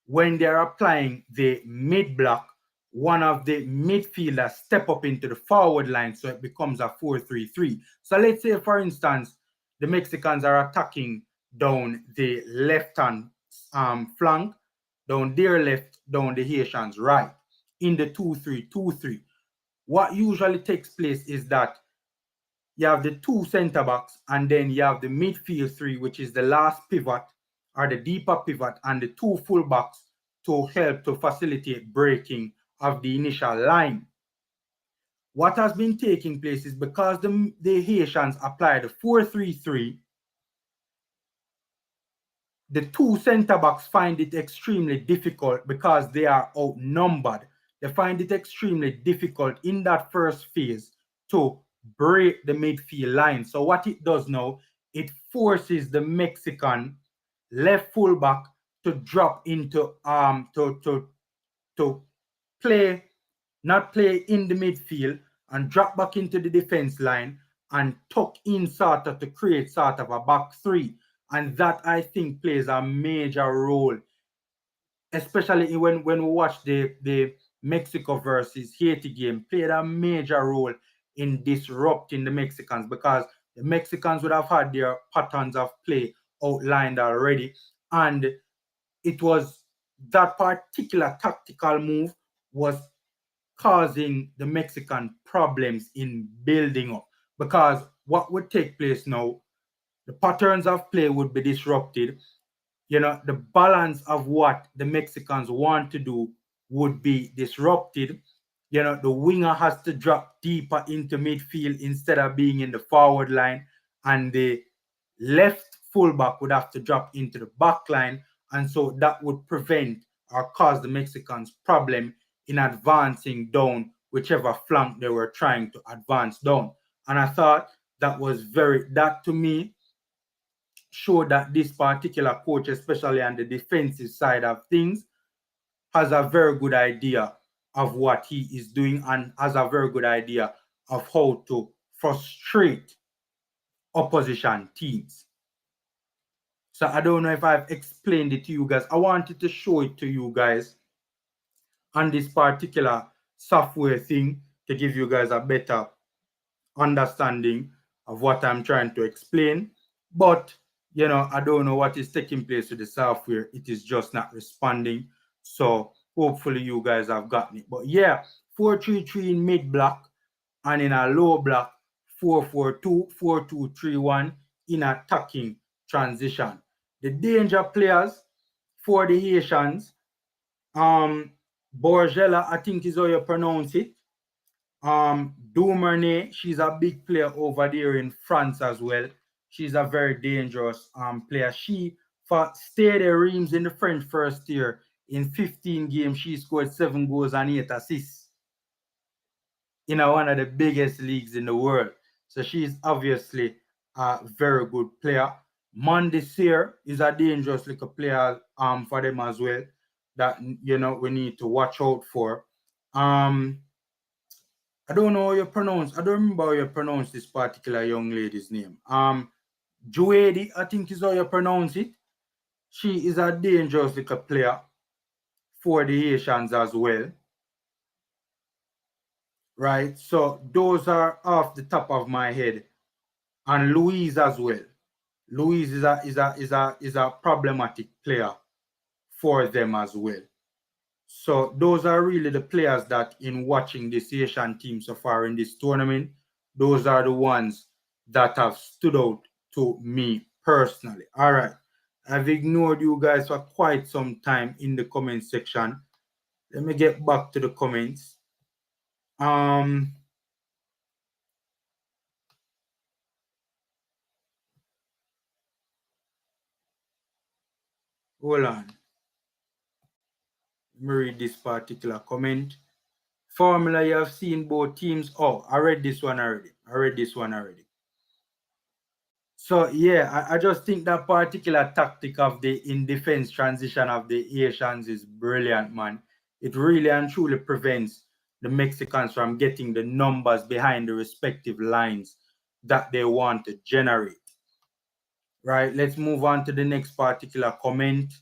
when they're applying the mid block, one of the midfielders step up into the forward line, so it becomes a 4-3-3. So let's say, for instance, the Mexicans are attacking down the left-hand flank, down their left, down the Haitians' right, in the 2-3-2-3. What usually takes place is that you have the two center backs, and then you have the midfield three, which is the last pivot or the deeper pivot, and the two full backs to help to facilitate breaking of the initial line. What has been taking place is because the Haitians applied the 4-3-3, the two center backs find it extremely difficult because they are outnumbered. They find it extremely difficult in that first phase to break the midfield line. So what it does now, it forces the Mexican left fullback to drop into to play, not play in the midfield, and drop back into the defense line and tuck in sort of to create sort of a back three. And that, I think, plays a major role, especially when we watch the Mexico versus Haiti game, played a major role in disrupting the Mexicans, because the Mexicans would have had their patterns of play outlined already. And it was that particular tactical move was causing the Mexican problems in building up. Because what would take place now, the patterns of play would be disrupted. The balance of what the Mexicans want to do would be disrupted. The winger has to drop deeper into midfield instead of being in the forward line, and the left fullback would have to drop into the back line. And so that would prevent or cause the Mexicans problem in advancing down whichever flank they were trying to advance down. And I thought that to me showed that this particular coach, especially on the defensive side of things, has a very good idea of what he is doing and has a very good idea of how to frustrate opposition teams. So I don't know if I've explained it to you guys. I wanted to show it to you guys on this particular software thing to give you guys a better understanding of what I'm trying to explain. But I don't know what is taking place with the software. It is just not responding. So hopefully you guys have gotten it. But yeah, 4-3-3 in mid block, and in a low block, 4-4-2, 4-2-3-1 in attacking transition. The danger players for the Haitians, Borgella, I think is how you pronounce it. Dumernay, she's a big player over there in France as well. She's a very dangerous player. She for Stade Reims in the French first year. In 15 games, she scored 7 goals and 8 assists in one of the biggest leagues in the world. So she's obviously a very good player. Mondesir is a dangerous little player for them as well that we need to watch out for. I don't know how you pronounce. I don't remember how you pronounce this particular young lady's name. Juedi, I think is how you pronounce it. She is a dangerous little player for the Haitians as well. Right? So those are off the top of my head. And Louise as well. Louise is a problematic player for them as well. So those are really the players that in watching this Asian team so far in this tournament, those are the ones that have stood out to me personally. All right. I've ignored you guys for quite some time in the comment section. Let me get back to the comments. Hold on. Let me read this particular comment. Formula, you have seen both teams. Oh, I read this one already. So, yeah, I just think that particular tactic of the in-defense transition of the Asians is brilliant, man. It really and truly prevents the Mexicans from getting the numbers behind the respective lines that they want to generate. Right, let's move on to the next particular comment.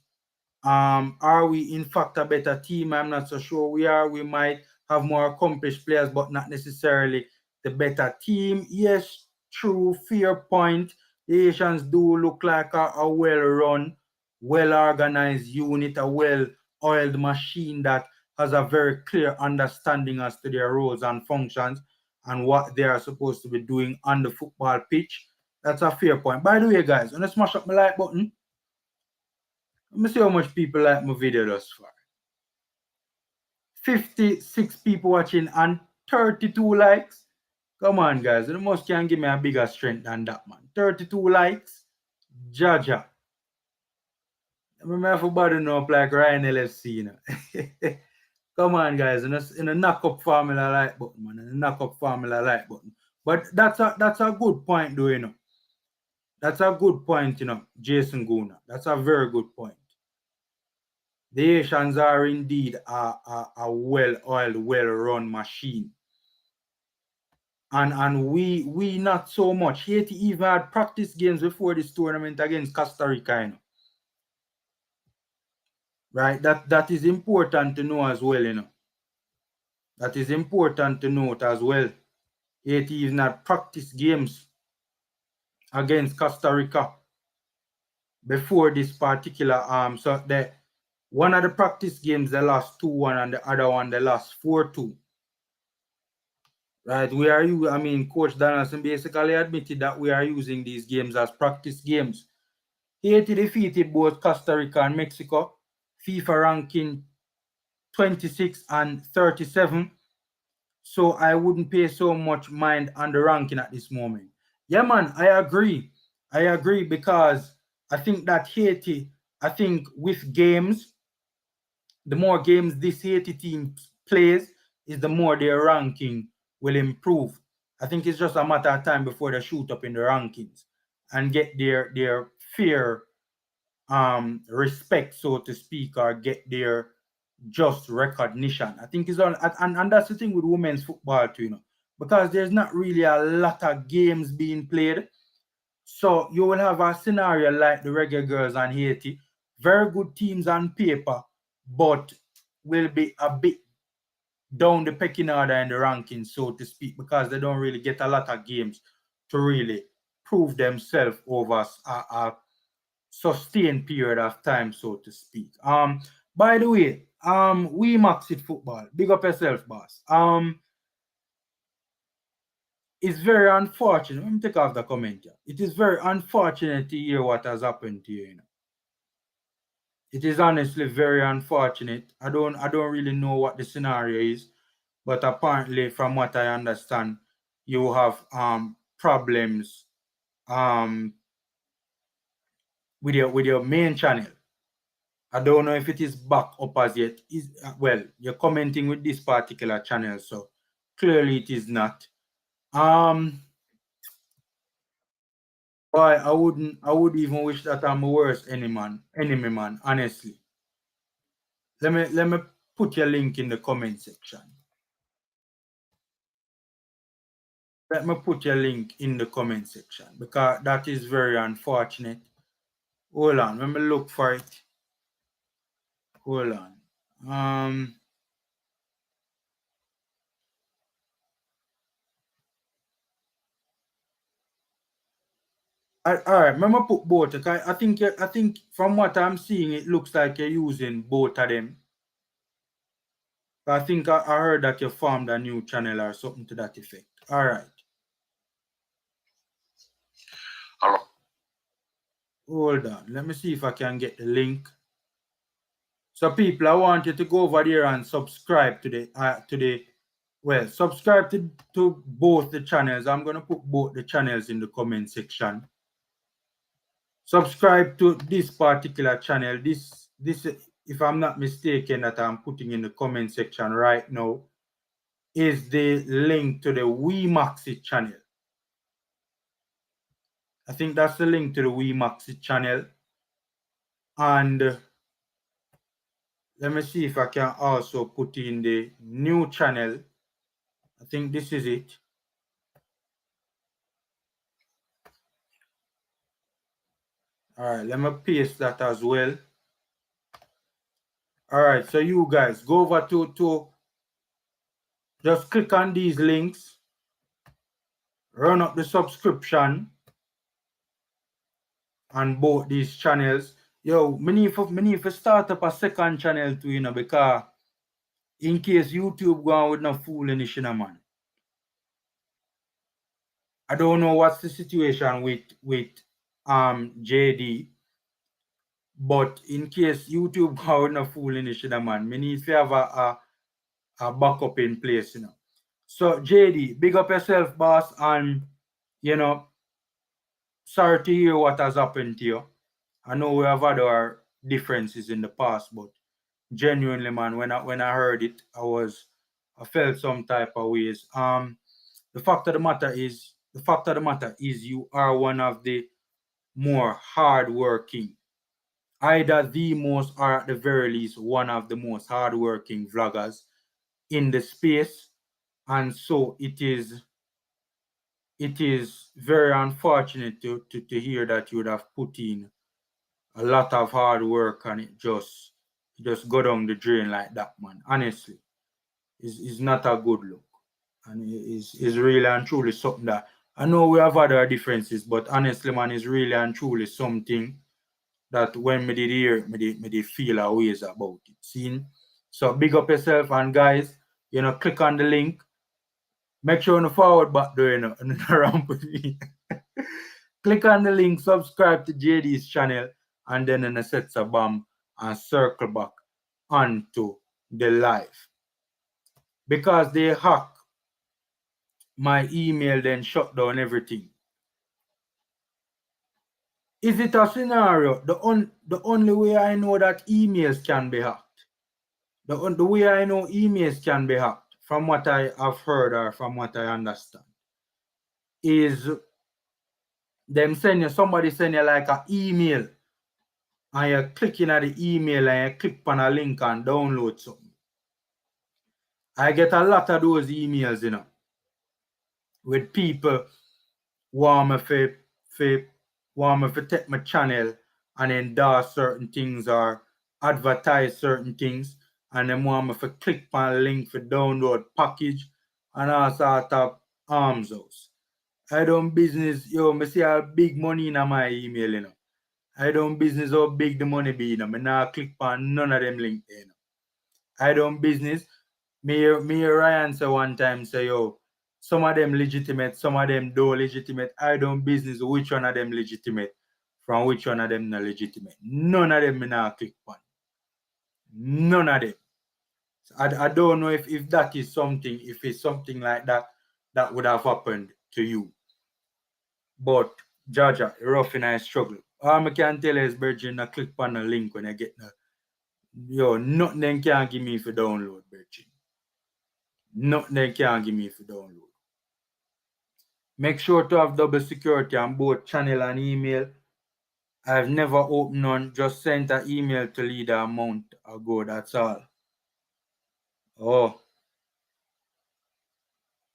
Are we in fact a better team? I'm not so sure we are. We might have more accomplished players, but not necessarily the better team. Yes, true, fair point. The Asians do look like a well-run, well-organized unit, a well-oiled machine that has a very clear understanding as to their roles and functions and what they are supposed to be doing on the football pitch. That's a fair point. By the way, guys, when I smash up my like button, let me see how much people like my video thus far. 56 people watching and 32 likes. Come on, guys. You must can give me a bigger strength than that, man. 32 likes. Jaja. I remember everybody know up like Ryan LFC, you know. Come on, guys. In a knock-up formula like button, man. In a knock-up formula like button. But that's a good point, though, you know. That's a good point, you know, Jason Guna. That's a very good point. The Asians are indeed a well-oiled, well-run machine. And we not so much. Haiti even had practice games before this tournament against Costa Rica, you know. Right? That is important to know as well, you know. That is important to note as well. Haiti even had practice games against Costa Rica before this particular so the one of the practice games they lost 2-1 and the other one they lost 4-2. Right, Coach Donaldson basically admitted that we are using these games as practice games. Haiti defeated both Costa Rica and Mexico, FIFA ranking 26 and 37. So I wouldn't pay so much mind on the ranking at this moment. Yeah, man, I agree. Because I think that Haiti, with games, the more games this Haiti team plays, is the more their ranking will improve. I think it's just a matter of time before they shoot up in the rankings and get their fair respect, so to speak, or get their just recognition. I think it's all, and that's the thing with women's football too, you know, because there's not really a lot of games being played. So you will have a scenario like the Reggae Girlz and Haiti, very good teams on paper, but will be a bit down the pecking order in the rankings, so to speak, because they don't really get a lot of games to really prove themselves over a sustained period of time, so to speak. By the way, we max it football. Big up yourself, boss. It's very unfortunate. Let me take off the comment here. It is very unfortunate to hear what has happened to you, you know. It is honestly very unfortunate. I don't really know what the scenario is, but apparently, from what I understand, you have problems with your main channel. I don't know if it is back up as yet. Well, you're commenting with this particular channel, so clearly it is not. Boy, I would even wish that I'm a worst enemy man, honestly. Let me put your link in the comment section. Let me put your link in the comment section because that is very unfortunate. Hold on, let me look for it. Hold on. All right, remember put both. Okay? I think from what I'm seeing, it looks like you're using both of them. I think I heard that you formed a new channel or something to that effect. All right. Hold on. Let me see if I can get the link. So people, I want you to go over there and subscribe to subscribe to both the channels. I'm gonna put both the channels in the comment section. Subscribe to this particular channel. This if I'm not mistaken, that I'm putting in the comment section right now is the link to the WeMaxit channel. I think that's the link to the WeMaxit channel. And let me see if I can also put in the new channel. I think this is it. All right, let me paste that as well. All right, so you guys go over to just click on these links, run up the subscription on both these channels. Yo, me need to start up a second channel too, you know, because in case YouTube go on with no foolishness, you know, man. I don't know what's the situation with JD, but in case YouTube go on with no foolishness, you know, man, me need to have a backup in place, you know. So JD, big up yourself, boss, and you know, sorry to hear what has happened to you. I know we have had our differences in the past, but genuinely, man, when I heard it, I felt some type of ways. The fact of the matter is you are one of the more hardworking, either the most or at the very least one of the most hardworking vloggers in the space. And so it is very unfortunate to hear that you would have put in a lot of hard work and it just go down the drain like that, man. Honestly, it's not a good look. And it's really and truly something that I know we have other differences, but honestly, man, it's really and truly something that when me did hear, me did feel a ways about it. See? So big up yourself, and guys, you know, click on the link. Make sure you forward back there, you know, and around with me. Click on the link, subscribe to JD's channel, and then in a set a bomb and circle back onto the live. Because they hack my email, then shut down everything. Is it a scenario? The only way I know that emails can be hacked, the way I know emails can be hacked, from what I have heard or from what I understand, is somebody send you like an email, and you're clicking at the email and you click on a link and download something. I get a lot of those emails, you know, with people want me to take my channel and endorse certain things or advertise certain things, and then want me to click on a link for download package and all sort of arms house. I don't business, yo, me see how big money in my email, you know. I don't business how big the money be, you know. Me not click on none of them links, you know. I don't business. Me Ryan say one time, say, yo, some of them legitimate, some of them don't legitimate. I don't business which one of them legitimate from which one of them not legitimate. None of them me not click on. None of them. I don't know if that is something, if it's something like that that would have happened to you. But Jaja, rough and I struggle. All I can tell you is, Virgin, click on the link when I get the. Yo, nothing they can give me for download, Virgin. Nothing they can give me for download. Make sure to have double security on both channel and email. I've never opened none, just sent an email to leader a month ago, that's all. Oh.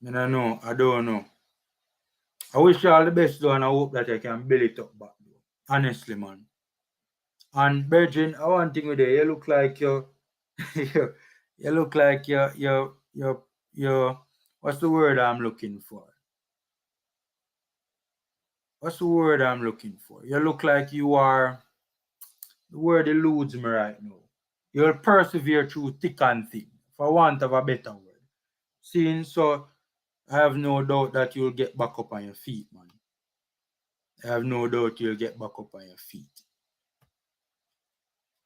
I don't know. I don't know. I wish you all the best though, and I hope that I can build it up back though. Honestly, man. And Virgin, one thing with you look like you you look like you're what's the word I'm looking for? What's the word I'm looking for? You look like you are, the word eludes me right now. You'll persevere through thick and thin, for want of a better word. Seeing so, I have no doubt that you'll get back up on your feet, man. I have no doubt you'll get back up on your feet.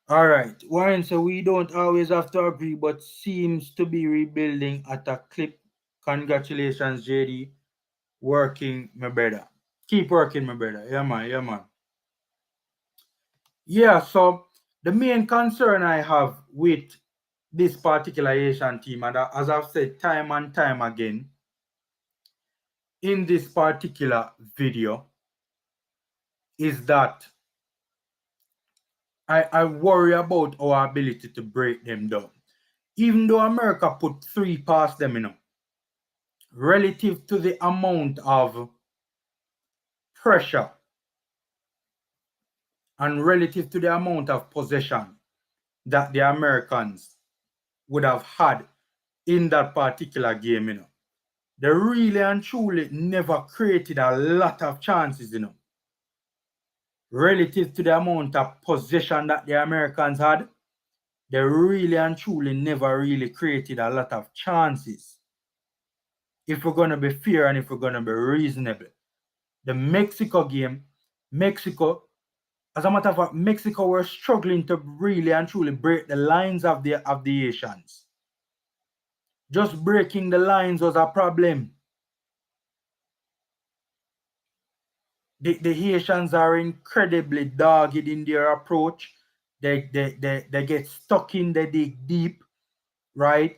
All right. Warren, so we don't always have to agree, but seems to be rebuilding at a clip. Congratulations, JD. Working, my brother. Keep working, my brother. Yeah, man. Yeah, man. Yeah, so the main concern I have with this particular Asian team, and as I've said time and time again in this particular video, is that I worry about our ability to break them down. Even though America put 3 past them, relative to the amount of pressure and relative to the amount of possession that the Americans would have had in that particular game, they really and truly never created a lot of chances, Relative to the amount of possession that the Americans had, they really and truly never really created a lot of chances. If we're going to be fair and if we're going to be reasonable. The Mexico game, Mexico, as a matter of fact, Mexico were struggling to really and truly break the lines of the Asians. Just breaking the lines was a problem. The Haitians are incredibly dogged in their approach. They get stuck in, they dig deep, right?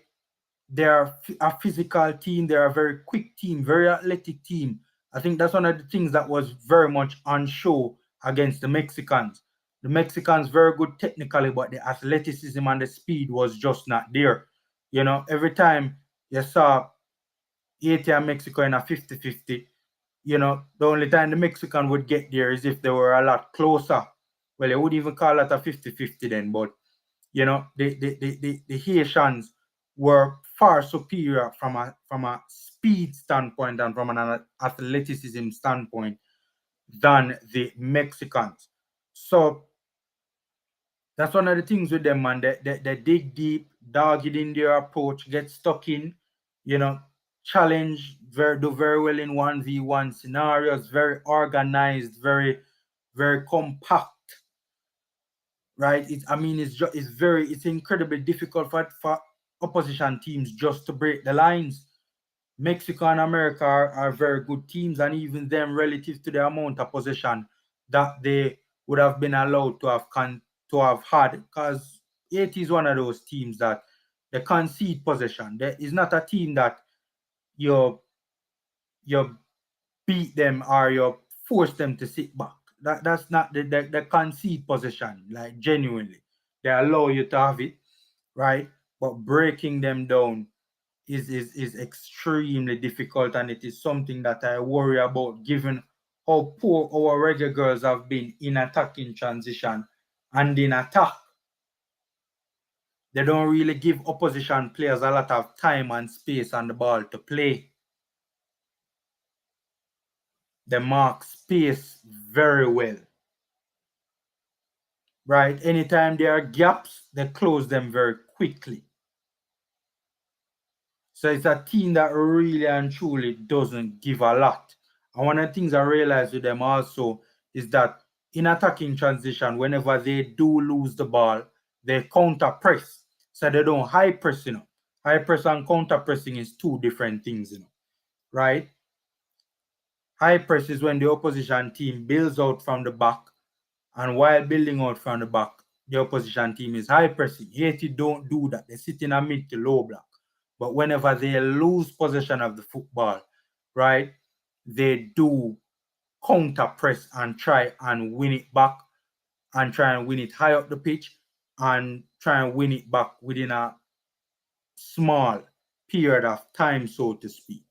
They're a physical team. They're a very quick team, very athletic team. I think that's one of the things that was very much on show against the Mexicans. The Mexicans very good technically, but the athleticism and the speed was just not there. Every time you saw Haiti and Mexico in a 50-50, the only time the Mexican would get there is if they were a lot closer. Well, they would even call that a 50-50 then, but the Haitians were far superior from a speed standpoint and from an athleticism standpoint than the Mexicans. So that's one of the things with them, man. They dig deep, dogged in their approach, get stuck in, challenge, do very well in 1v1 scenarios, very organized, very, very compact. Right? It's incredibly difficult for opposition teams just to break the lines. Mexico and America are very good teams, and even them, relative to the amount of possession that they would have been allowed to have had, because Haiti is one of those teams that they concede possession. There is not a team that you beat them or you force them to sit back. That's not the concede possession, like genuinely. They allow you to have it, right? But breaking them down is extremely difficult, and it is something that I worry about given how poor our Reggae Girlz have been in attacking transition and in attack. They don't really give opposition players a lot of time and space on the ball to play. They mark space very well. Right? Anytime there are gaps, they close them very quickly. So it's a team that really and truly doesn't give a lot. And one of the things I realize with them also is that in attacking transition, whenever they do lose the ball, they counter press. So they don't high press, High press and counter pressing is two different things, right? High press is when the opposition team builds out from the back, and while building out from the back, the opposition team is high pressing. Haiti don't do that. They sit in a mid to low block. But whenever they lose possession of the football, right, they do counter press and try and win it back and try and win it high up the pitch and try and win it back within a small period of time, so to speak.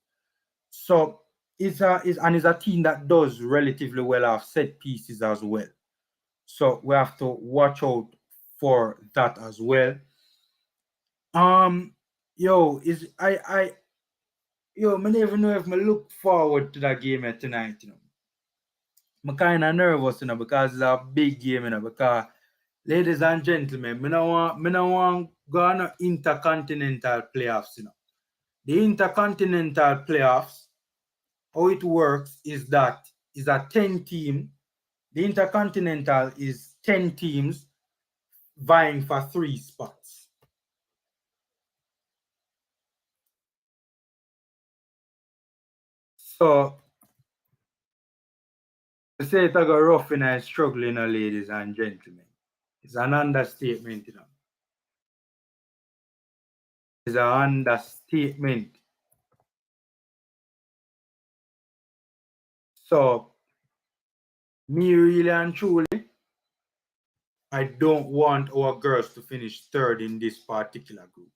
So it's a team that does relatively well off set pieces as well. So we have to watch out for that as well. Yo, I never know if I look forward to that game tonight, I'm kind of nervous, because it's a big game, because ladies and gentlemen, me no want go on intercontinental playoffs, The intercontinental playoffs, how it works is that is a 10 team. The intercontinental is 10 teams vying for 3 spots. So to say it got rough and struggling, ladies and gentlemen, it's an understatement, It's an understatement. So me really and truly, I don't want our girls to finish third in this particular group.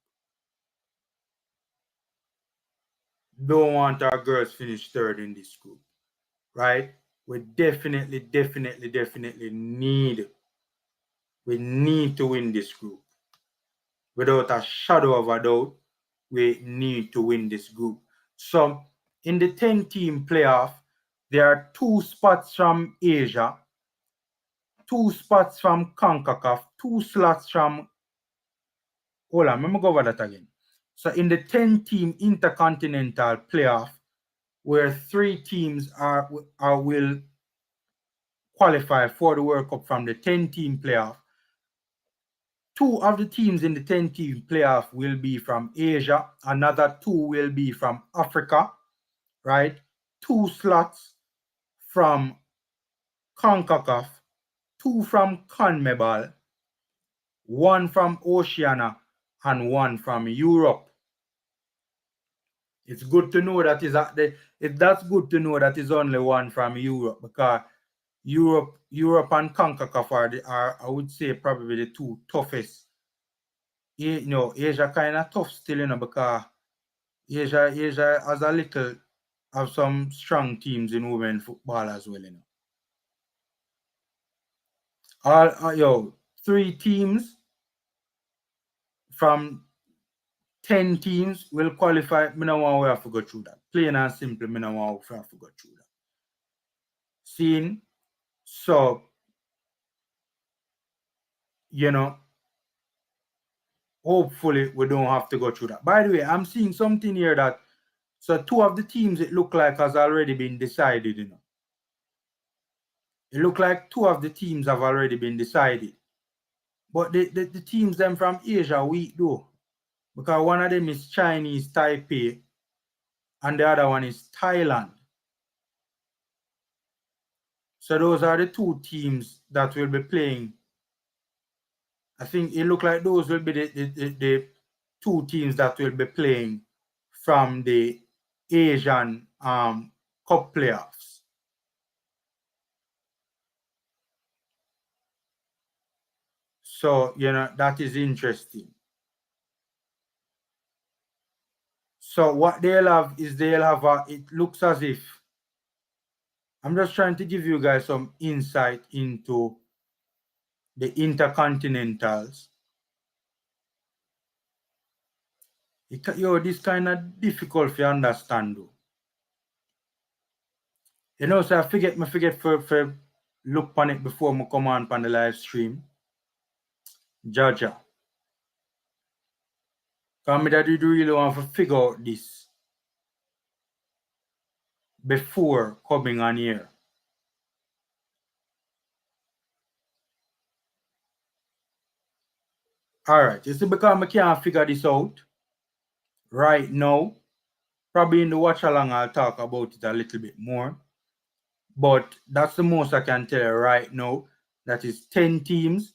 Don't want our girls finish third in this group, right? We definitely need to win this group. Without a shadow of a doubt, we need to win this group. So in the 10-team playoff, there are 2 spots from Asia, 2 spots from CONCACAF, 2 slots from... Hold on, let me go over that again. So in the 10-team Intercontinental playoff, where 3 teams will qualify for the World Cup from the 10-team playoff, 2 of the teams in the 10-team playoff will be from Asia. Another 2 will be from Africa, right? 2 slots from CONCACAF, 2 from CONMEBOL, 1 from Oceania, and 1 from Europe. It's good to know that that's good to know that is only 1 from Europe, because Europe and CONCACAF are I would say probably the 2 toughest. Asia kind of tough still, because Asia has have some strong teams in women football as well, All 3 teams from 10 teams will qualify. Me no want we have to go through that. Plain and simple, me no want we have to go through that. Seeing, so hopefully we don't have to go through that. By the way, I'm seeing something here that so 2 of the teams it look like has already been decided, It look like 2 of the teams have already been decided. But the teams them from Asia weak though. Because one of them is Chinese Taipei and the other one is Thailand. So those are the 2 teams that will be playing. I think it look like those will be the 2 teams that will be playing from the Asian Cup playoffs. So, that is interesting. So what they'll have is it looks as if, I'm just trying to give you guys some insight into the Intercontinentals. This kind of difficult to understand though. So I forget for look on it before I come on the live stream. Jaja. Because I do really want to figure out this before coming on here. All right, you see, because I can't figure this out right now, probably in the watch along, I'll talk about it a little bit more. But that's the most I can tell you right now. That is 10 teams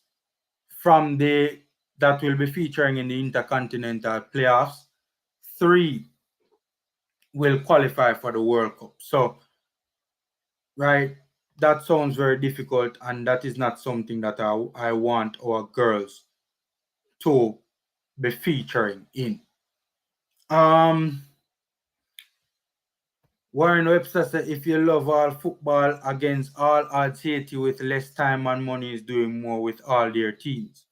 from the that will be featuring in the Intercontinental playoffs. 3 will qualify for the World Cup. So, right, that sounds very difficult, and that is not something that I want our girls to be featuring in. Warren Webster said, if you love all football, against all odds, Haiti with less time and money is doing more with all their teams.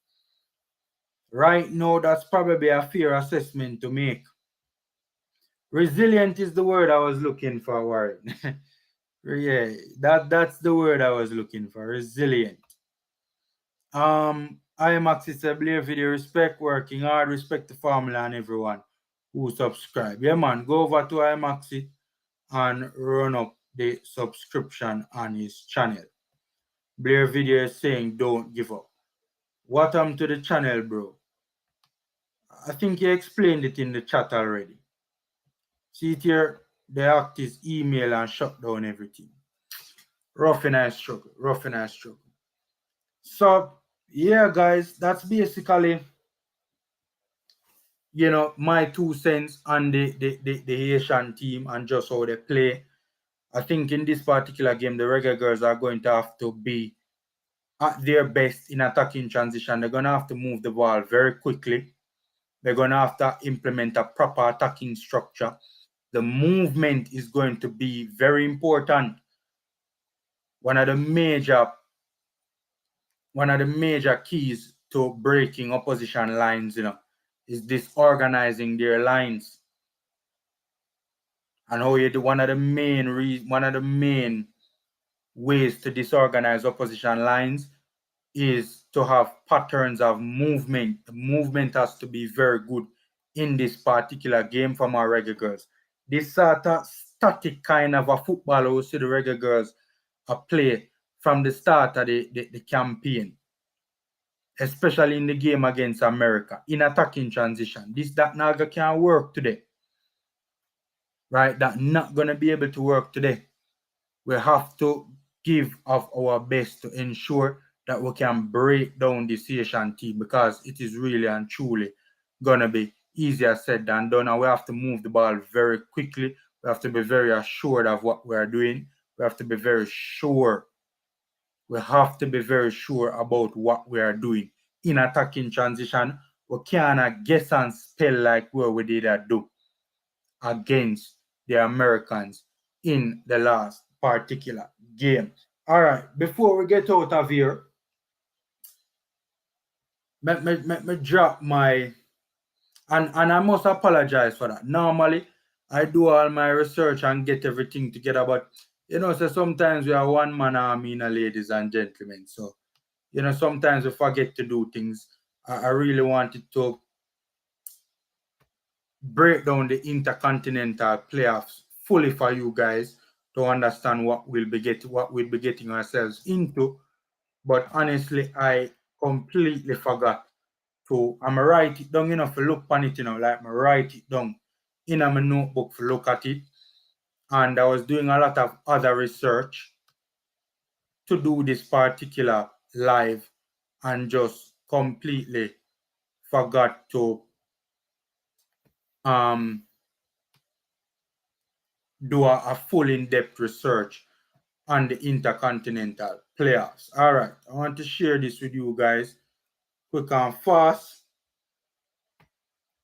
Right now, that's probably a fair assessment to make. Resilient is the word I was looking for, Warren. Yeah, that's the word I was looking for. Resilient. I am accessible video, respect working hard, respect the formula and everyone who subscribe. Yeah, man, go over to IMAXI and run up the subscription on his channel. Blair video is saying don't give up. What happened to the channel, bro? I think you explained it in the chat already. See it here, they hacked his email and shut down everything. Rough and I struggle, rough and I struggle. So yeah, guys, that's basically, you know, my 2 cents on the Haitian team and just how they play. I think in this particular game, the Reggae Girlz are going to have to be at their best in attacking transition. They're going to have to move the ball very quickly. They're going to have to implement a proper attacking structure. The movement is going to be very important. One of the major keys to breaking opposition lines, you know, is disorganizing their lines. And how you do one of the main ways to disorganize opposition lines is to have patterns of movement. The movement has to be very good in this particular game from our Reggae Girlz. This sort of static kind of a football we see the Reggae Girlz play from the start of the campaign, especially in the game against America, in attacking transition. That naga can't work today. Right? That not going to be able to work today. We have to give of our best to ensure that we can break down this Haitian team, because it is really and truly going to be easier said than done. And we have to move the ball very quickly. We have to be very assured of what we are doing. We have to be very sure. We have to be very sure about what we are doing. In attacking transition, we cannot guess and spell like what we did do against the Americans in the last particular game. All right, before we get out of here, me drop my, and I must apologize for that. Normally, I do all my research and get everything together, but you know, so sometimes we are one man army, ladies and gentlemen. So, you know, sometimes we forget to do things. I really wanted to break down the Intercontinental playoffs fully for you guys to understand what we'll be getting ourselves into. But honestly, I completely forgot to. I'm write it down, you know, for look on it, you know, like I write it down in my notebook for look at it. And I was doing a lot of other research to do this particular live and just completely forgot to do a full in-depth research on the Intercontinental playoffs. All right, I want to share this with you guys quick and fast.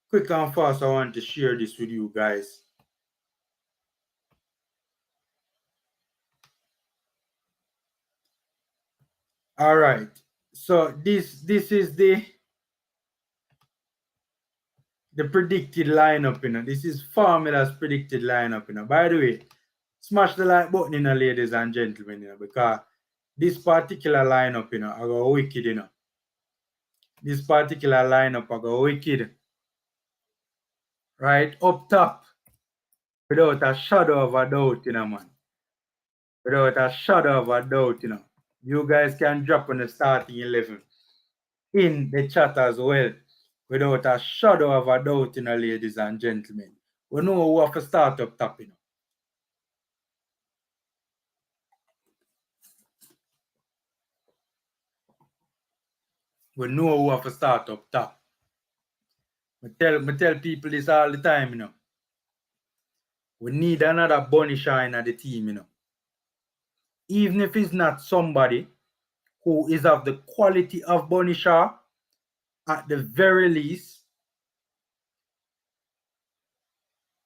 Quick and fast, I want to share this with you guys. All right, so this is the predicted lineup, you know. This is Formula's predicted lineup, you know. By the way, smash the like button, you know, ladies and gentlemen, you know, because this particular lineup, you know, I go wicked, you know. This particular lineup, I go wicked. Right up top, without a shadow of a doubt, you know, man. Without a shadow of a doubt, you know. You guys can drop on the starting 11. in the chat as well, without a shadow of a doubt, ladies and gentlemen. We know who have to start up top, We know who have to start up top. Me tell people this all the time, We need another Bunisher in the team, Even if it's not somebody who is of the quality of Bunisher, at the very least,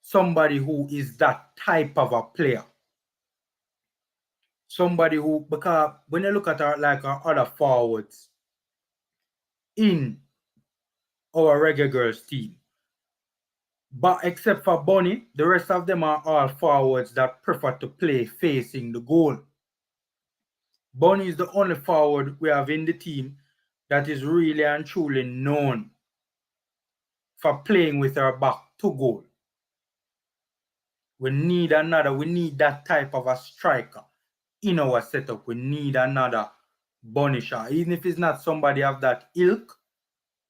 somebody who is that type of a player. Somebody who, because when you look at our other forwards in our Reggae Girlz team, but except for Bunny, the rest of them are all forwards that prefer to play facing the goal. Bunny is the only forward we have in the team that is really and truly known for playing with our back to goal. We need that type of a striker in our setup. We need another Bunisher. Even if it's not somebody of that ilk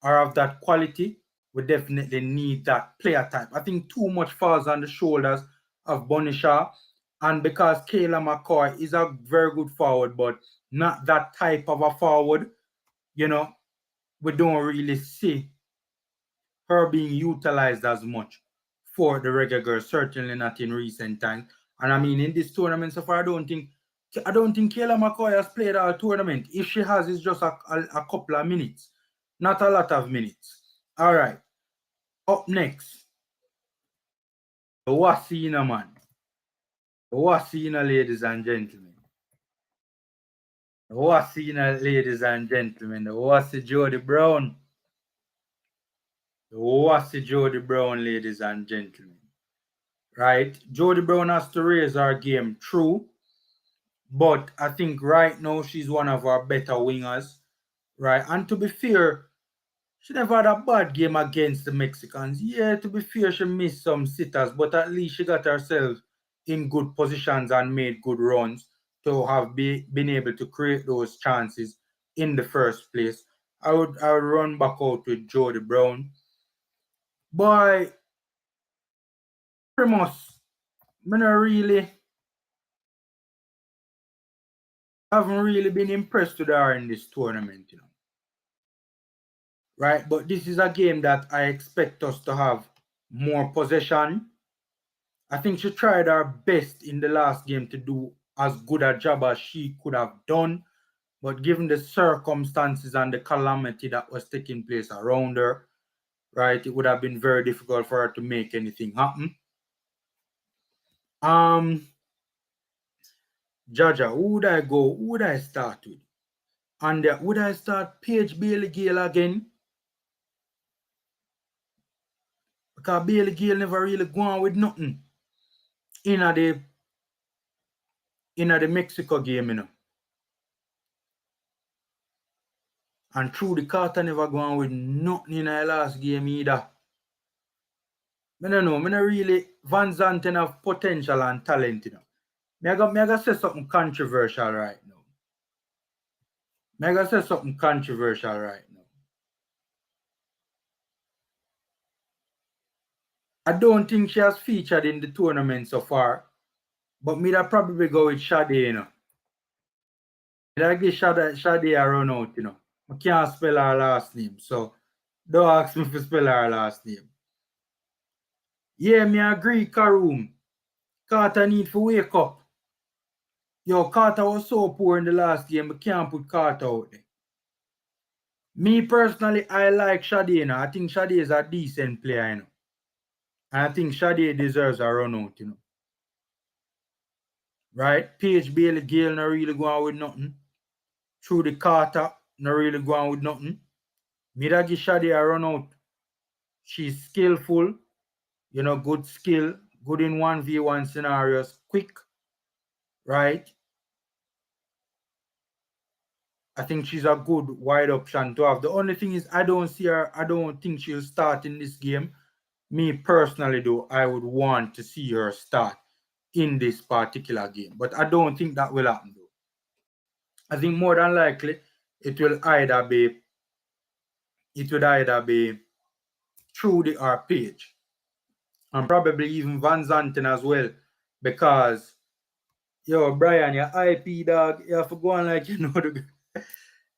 or of that quality, we definitely need that player type. I think too much falls on the shoulders of Bunisher. And because Kayla McCoy is a very good forward, but not that type of a forward, we don't really see her being utilized as much for the Reggae Girlz, certainly not in recent times. And I mean, in this tournament so far, I don't think Kayla McCoy has played our tournament. If she has, it's just a couple of minutes, not a lot of minutes. All right. Up next, the Wasina man. The Wasina, ladies and gentlemen. The Wasina, ladies and gentlemen. The Wasi Jody Brown. The Wasi Jody Brown, ladies and gentlemen. Right? Jody Brown has to raise her game, true. But I think right now she's one of our better wingers. Right? And to be fair, she never had a bad game against the Mexicans. Yeah, to be fair, she missed some sitters, but at least she got herself in good positions and made good runs to have been able to create those chances in the first place. I would run back out with Jody Brown. Boy, Primus, I haven't really been impressed with her in this tournament, Right? But this is a game that I expect us to have more possession. I think she tried her best in the last game to do as good a job as she could have done. But given the circumstances and the calamity that was taking place around her, right, it would have been very difficult for her to make anything happen. Jaja, who would I go? Who would I start with? And would I start Paige Bailey Gale again? Because Bailey Gale never really go on with nothing in the Mexico game, And Trudy Carter never go on with nothing in the last game either. I don't know. I don't really Van Zanten have potential and talent, I gotta say something controversial right now. I don't think she has featured in the tournament so far, but me that probably go with Sade, I give Sade a run out, I can't spell her last name, so don't ask me to spell her last name. Yeah, me agree, Karoom. Carter need to wake up. Yo, Carter was so poor in the last game, we can't put Carter out there. Me personally, I like Sade, I think Sade is a decent player, And I think Sade deserves a run out, Right? Paige Bailey Gale not really going with nothing. Trudy Carter not really going with nothing. Me da give Sade a run out. She's skillful, good skill, good in 1v1 scenarios, quick, right? I think she's a good wide option to have. The only thing is I don't think she'll start in this game. Me personally, though, I would want to see her start in this particular game. But I don't think that will happen, though. I think more than likely it will either be it would either be through our page and probably even Van Zanten as well, because yo, Brian, your IP dog, you have to go on like you know the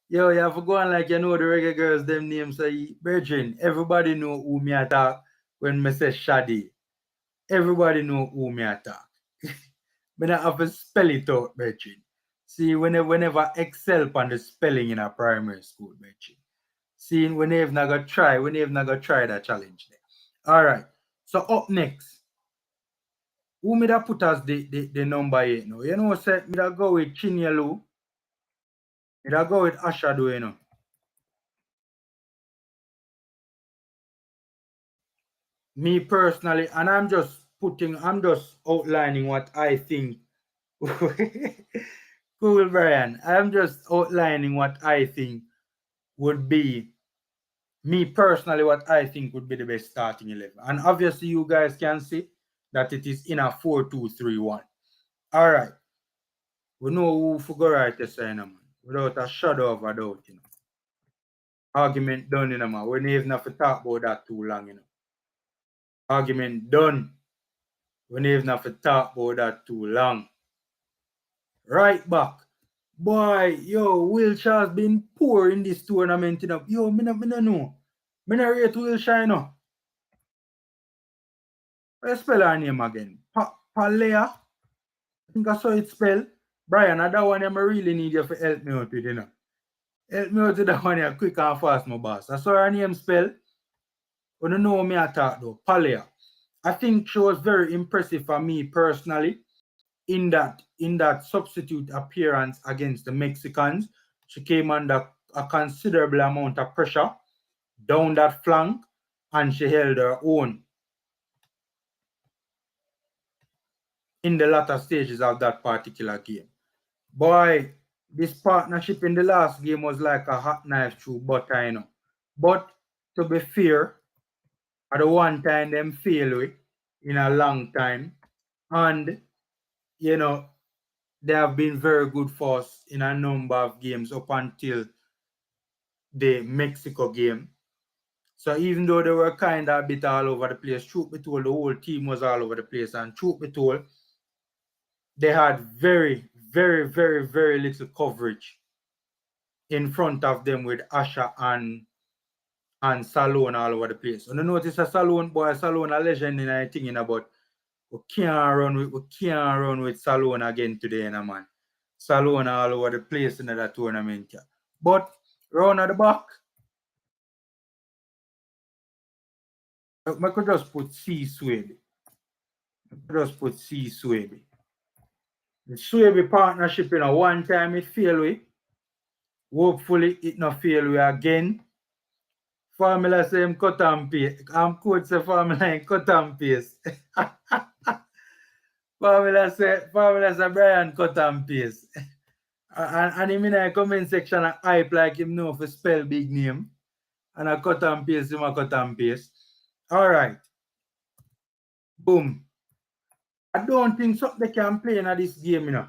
yo, you have to go on like you know the Reggae Girlz, them names. So, Virgin, everybody know who me attack when me say Shadi. Everybody know who me attack. But I have to spell it out, Virgin. See, whenever excel on the spelling in a primary school, Virgin. See, when they've not gonna try that challenge there. All right. So up next, who me da put as the number 8 now? You know, say me da go with Chinyelu. Me da go with Ashadu, you know. Me personally, and I'm just outlining what I think. Cool, Brian. I'm just outlining what I think would be, me personally, what I think would be the best starting 11. And obviously, you guys can see that it is in a 4-2-3-1. All right. We know who forgot right this, man. Without a shadow of a doubt, you know. Argument done, you know, man. We don't even have to talk about that too long, you know. Argument done. We don't even have to talk about that too long. Right back. Boy, yo, Wilshire's been poor in this tournament, you know. Yo, me no know. Me no rate Wilshire, you know. How you spell her name again? Palea? I think I saw it spell. Brian, that one I really need you to help me out with, you know. Help me out with that one here, quick and fast, my boss. I saw her name spell. You don't know me I talk though. Palea. I think she was very impressive for me personally in that substitute appearance against the Mexicans. She came under a considerable amount of pressure down that flank, and she held her own in the latter stages of that particular game. Boy, this partnership in the last game was like a hot knife through butter, you know. But to be fair, at the one time them fail with in a long time. And you know, they have been very good for us in a number of games up until the Mexico game. So even though they were kind of a bit all over the place, truth be told, the whole team was all over the place. And truth be told, they had very, very, very, very little coverage in front of them with Asha and Salone all over the place. And you notice a Salone a legend in a thing, you know, but we can't run with Salone again today, you know, man. Salone all over the place in that tournament. Yeah. But round at the back, I could just put C Swaby. The Swaby partnership, you know, one time it failed with. Hopefully it not fail with again. Formula say him cut and paste. Coach say formula ain't cut and paste. Formula say Brian cut and paste. And him in a comment section a hype like him know for spell big name. And I cut and paste him a cut and paste. Alright. Boom. I don't think so they can play in this game, you know.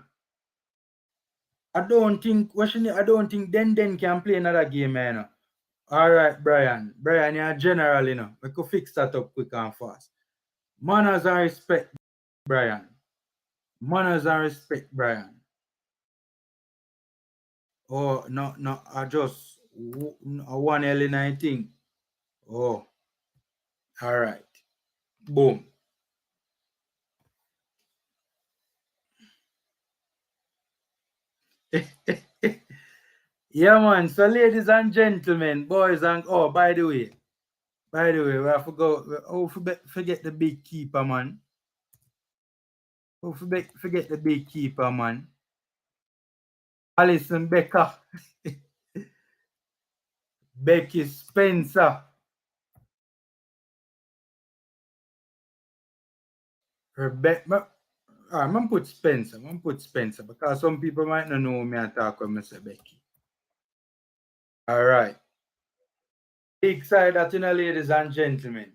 I don't think Den can play another game, you know. Alright, Brian. Brian, you're general, you know. We could fix that up quick and fast. Manners and respect, Brian. Manners and respect, Brian. Oh, no, I just one early 19. Oh, all right. Boom. Yeah, man. So, ladies and gentlemen, boys and by the way, we have to go. Oh, forget the big keeper, man. Oh, forget the big keeper, man. Alison Becker. Becky Spencer. Rebecca. I'm gonna put Spencer. Because some people might not know me I talk when I say Becky. All right. Big side that, you know, ladies and gentlemen.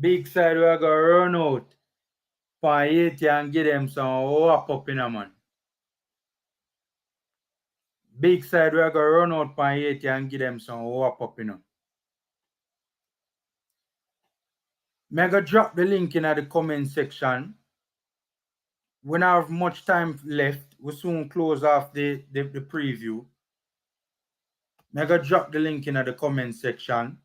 Big side we are going to run out for Haiti and give them some whop up in a man. Big side, we're going to run out by Haiti and give them some whop up, I'm going to drop the link in the comment section. We don't have much time left. We'll soon close off the preview. I'm going to drop the link in the comment section.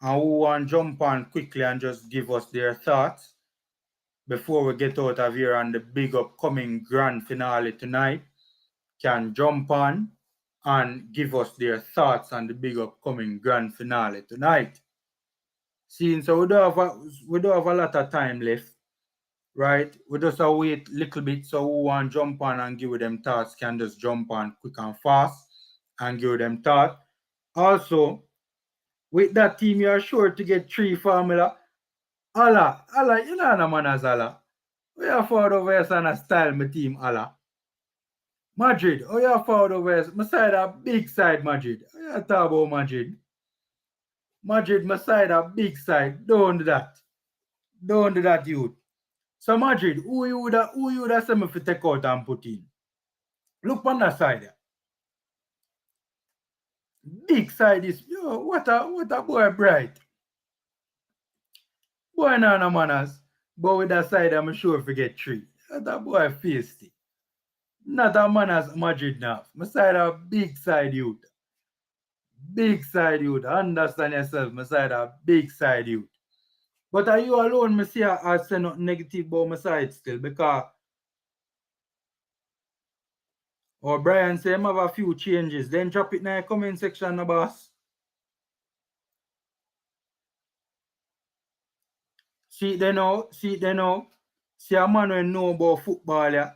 And who want to jump on quickly and just give us their thoughts before we get out of here on the big upcoming grand finale tonight, can jump on and give us their thoughts on the big upcoming grand finale tonight. Seeing so we don't have a lot of time left, right? We just wait a little bit, so who want to jump on and give them thoughts can just jump on quick and fast and give them thoughts. Also, with that team, you are sure to get 3 formula. Allah, you know no man as Allah. We are forward over here on a style my team, Allah. Madrid, you are forward over here. My side a big side, Madrid. You talk about Madrid. Madrid, my side a big side. Don't do that. Don't do that, youth. So Madrid, who you would have sent me to take out and put in? Look on that side there. Big side is, yo, what a boy bright. Boy no manners. But with that side, I'm sure if get 3. That boy feisty. Not a man as Madrid now. My side a big side youth. Big side youth. Understand yourself. My side a big side youth. But are you alone? Me see I say nothing negative about my side still because Brian say him have a few changes. Then drop it in the comment section, no boss. See it there now. See a man who know about football, yeah.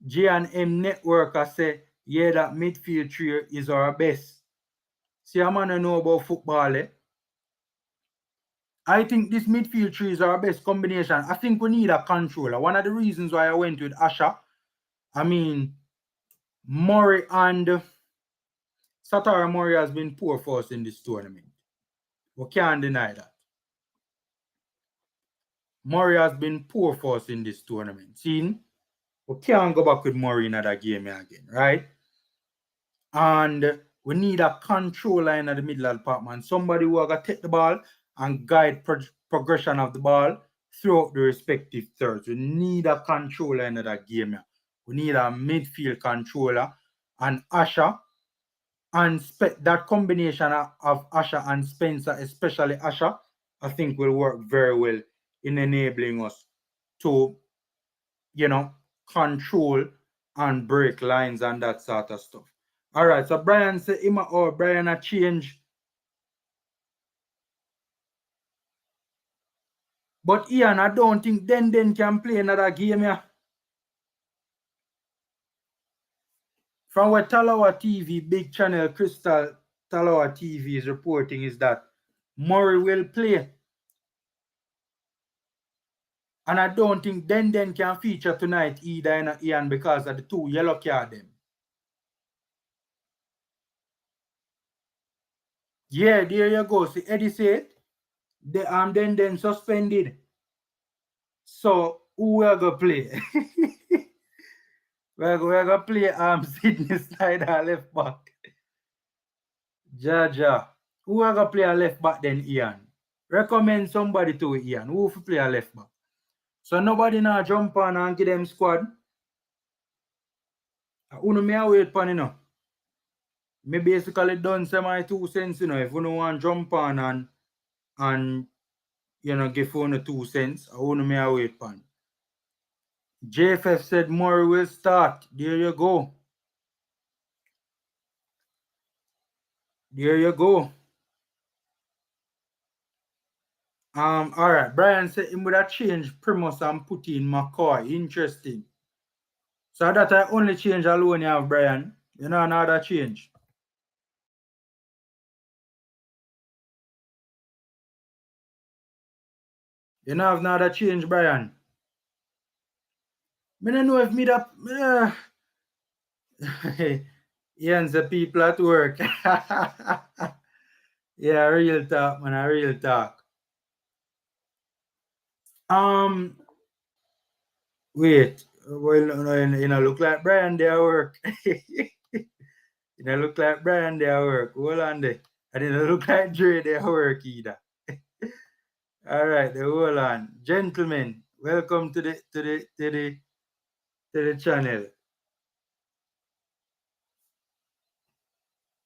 J&M Network I say, yeah, that midfield trio is our best. See a man who know about football, eh? I think this midfield three is our best combination. I think we need a controller. One of the reasons why I went with Asha, I mean, Murray and Satara Murray has been poor for us in this tournament. We can't deny that. Murray has been poor for us in this tournament. See, we can't go back with Murray in another game again, right? And we need a controller in the middle of the park, man. Somebody who are going to take the ball and guide progression of the ball throughout the respective thirds. We need a controller in that game. We need a midfield controller. And Asha, and that combination of Asha and Spencer, especially Asha, I think will work very well in enabling us to, control and break lines and that sort of stuff. All right, so Brian said, Brian a change. But Ian, I don't think Den can play another game here. From what Talawa TV, big channel, Crystal Talawa TV is reporting is that Murray will play. And I don't think Den can feature tonight either, Ian, because of the 2 yellow card them. Yeah, there you go. See, Eddie said, Den suspended. So, who will go play? We're going to play Sydney Snyder left back. Jaja. Who will go play a left back then, Ian? Recommend somebody to Ian. Who will play a left back? So nobody now jump on and give them squad. Uno me wait pan, Me basically done say my 2 cents, if you don't want to jump on and give you 2 cents, uno me wait pan. JFF said Murray will start. There you go. There you go. All right. Brian said he would have changed Primus and put in McCoy. Interesting. So that I only change alone you have, Brian. You know another change. You know have another change, Brian. I don't know if me that Ian's the people at work. Yeah, real talk, man. Real talk. Wait. Well, look like Brian there work. It don't look like Brian there at work. Hold on there. And it don't look like Dre there at work either. All right, hold on. Gentlemen, welcome to the channel.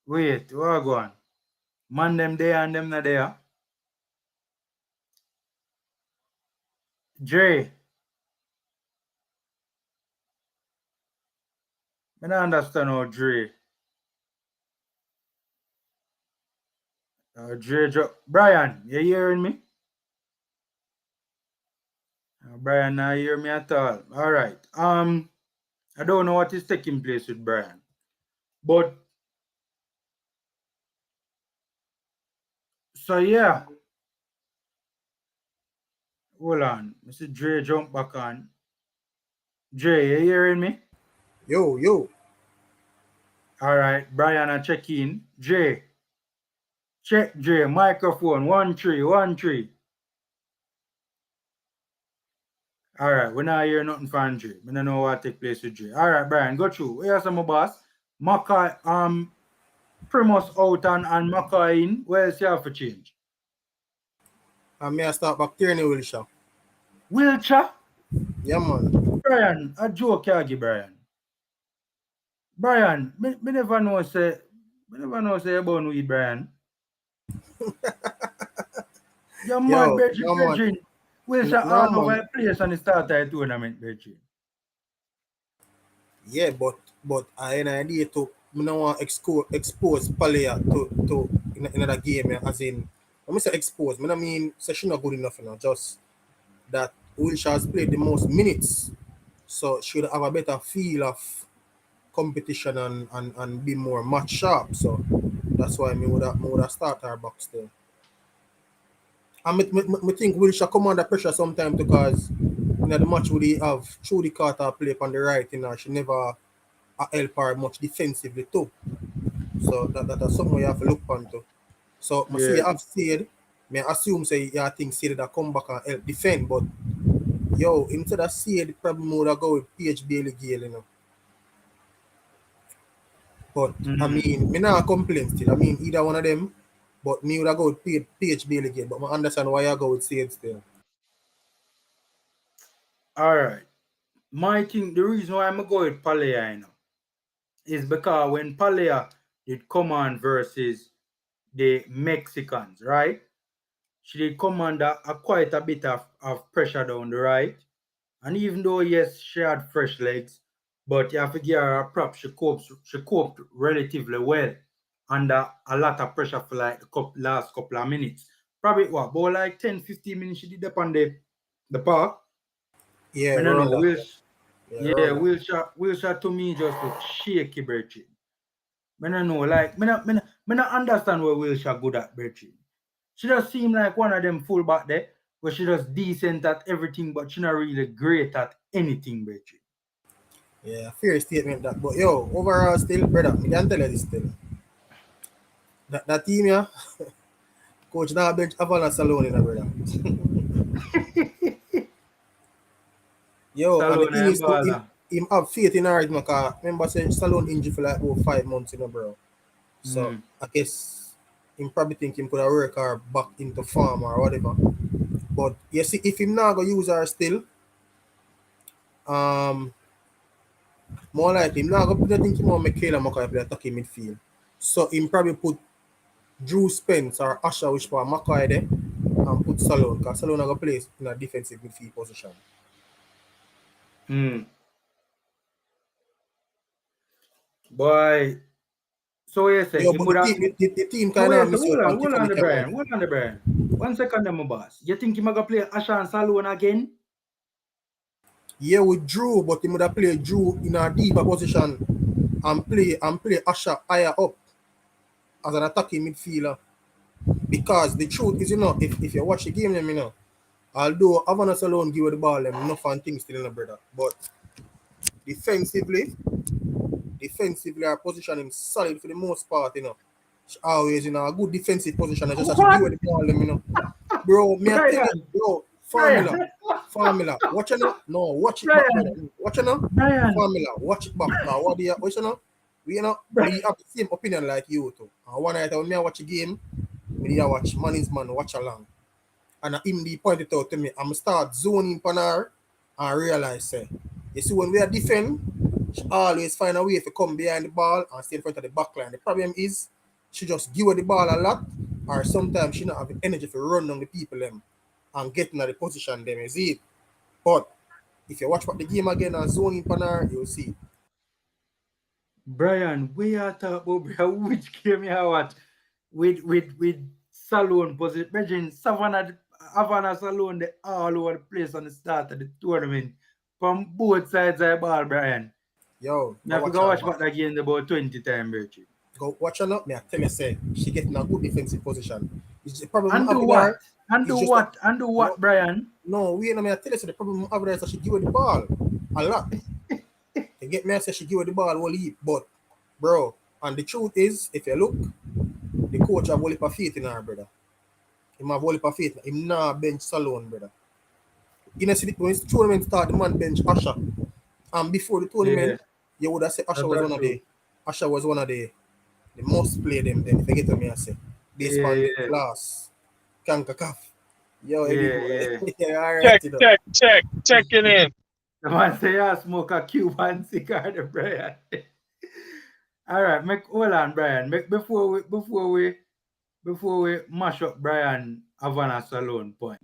Wait, what go on? Man them there and them not there. Dre. I don't understand how Dre. Brian, you hearing me? Brian, not hear me at all. All right. I don't know what is taking place with Brian, but so yeah. Hold on, Mr. Dre jump back on. Dre, you hearing me? Yo. All right, Brian, I check in. Dre, check Dre microphone 1 3 1 3. All right, we not hear nothing from Dre. We don't know what take place with Dre. All right, Brian, go through. Where's some of boss? Makai, Primus out and Makai in. Where else you have to change? And me I start back Tierney Wilshire. Wilshire? Yeah, man. Brian, a joke you give Brian. Brian, me never know say about weed, Brian. You're mad, Bridget. Wilshire all over the place on the start of the tournament, Bridget. Yeah, but I had an idea to me no want expose Palea to in another game, as in when I say expose, I mean say she not good enough, just that Wilshire has played the most minutes. So she should have a better feel of competition and be more match sharp. So that's why I would have start her box there. And I think Wilshire come under pressure sometimes because the match would he have Trudy Carter play on the right, she never help her much defensively too. So that's something you have to look onto. So I see you have said, I assume say you think Sid that come back and help defend, but instead of Sid probably would go with PH Bailey Gale, But I mean, me not complain still. I mean, either one of them, but me would have go with PH Bailey Gale. But I understand why you go with Sid still. All right. The reason why I'm going with Palea, is because when Palea did come on versus the Mexicans, right? She did come under quite a bit of pressure down the right. And even though, yes, she had fresh legs, but you have to give her a prop. She coped relatively well under a lot of pressure for like the last couple of minutes. Probably about like 10-15 minutes she did up on the park. Yeah, I don't know. Wilshire to me just look shaky, Bertrand. I don't know, like, I not understand what Wilshire good at, Bertrand. She just seem like one of them fullback there, where she just decent at everything, but she not really great at anything, Bertrand. Yeah, fair statement that. But overall still, brother, I can tell you this still. That team, yeah, coach now bench Havana Salone, brother. And the thing is to him have faith in her, because remember saying Stallone injured for like about 5 months, bro. So I guess him probably think him could have worked her back into farm or whatever. But you see, if him not gonna use her still, more likely him not gonna think him want Michaela Mackay play attacking midfield. So him probably put Drew Spence or Asha which for Mackay there and put Stallone, because Stallone gonna play in a defensive midfield position. Boy, so you say the team kind of miss hold on the Brian. 1 second, my boss. You think he gonna play Asha and Salone again? Yeah, with Drew, but he would have played Drew in a deeper position and play Asha higher up as an attacking midfielder. Because the truth is, if you watch the game, although Havana Salone give the ball them enough and things still in the brother, but defensively our positioning solid for the most part, She always in a good defensive position. I just have to give the ball them, Bro, me I tell you, bro, formula. Watch it now. No, watch it back, brother. Watch it now. Formula, watch it back. What do you watch it now? We you know, we have the same opinion like you too. And one night when me watch a game, me did watch Man is Man watch along. And him he pointed out to me, I'm start zoning on her and realize say, you see when we are defend, she always find a way to come behind the ball and stay in front of the back line. The problem is she just give her the ball a lot, or sometimes she not have the energy to run on the people them and get in the position them, you see. But if you watch the game again and zoning on her, you'll see. Brian, we are talking about which game you watch with Salone position. Imagine Havana Salone they all over the place on the start of the tournament from both sides of the ball, Brian. Yo, You go have to watch go her watch back. back that game about 20 times, Virgin. Go watch her up, me I tell you say she get in a good defensive position. It's the problem And I do have with what? her And is do just that what? And do no what, Brian? no we know me I tell you say the problem I have with her is that she give her the ball a lot. You get me I say she give her the ball all heap, but bro, and the truth is if you look, the coach have all of faith in her, brother. Him have all of faith. Him nah bench Salone, brother. You know, see when the tournament start, the man bench Asha. And before the Yeah, tournament, you would have said that's not true. Asha was one of the must play them then, if you get what me I say. Based Yeah, on the yeah, class. Concacaf. Yo, heavy yeah, boy. yeah. Yeah, alright, Check, you know. checking in. The man say I smoke a Cuban cigar, the Brian. All right, make hold on, Brian. Make before we mash up Brian Havana Salone point.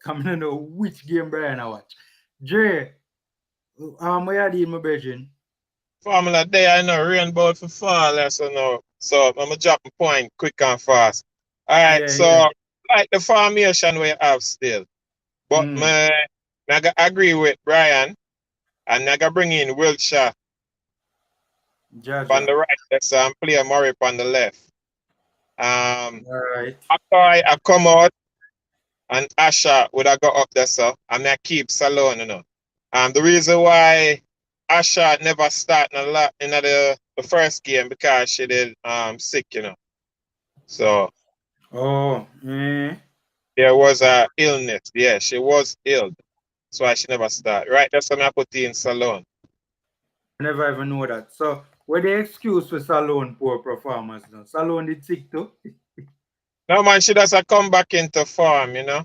Come to know which game Brian I watch. Dre, where are you, my brethren? Formula Day, I know rainbow for fall, so no. So I'm gonna drop a point quick and fast. All right, Yeah, yeah. so like the formation we have still, but Mm. I agree with Brian, and I bring in Wiltshire on Jaja. the right, that's play Murray on the left. All right. After I come out and Asha would have got up there, so and I keep Salone, you know. The reason why Asha never started a lot in the first game because she did sick, you know. So Oh, eh. there was a illness. Yeah, she was ill. That's why she never started. Right, that's when I put in Salone. I never even know that. So, what the excuse for Salone poor performance now? Salone did sick too? No man, she doesn't come back into form, you know.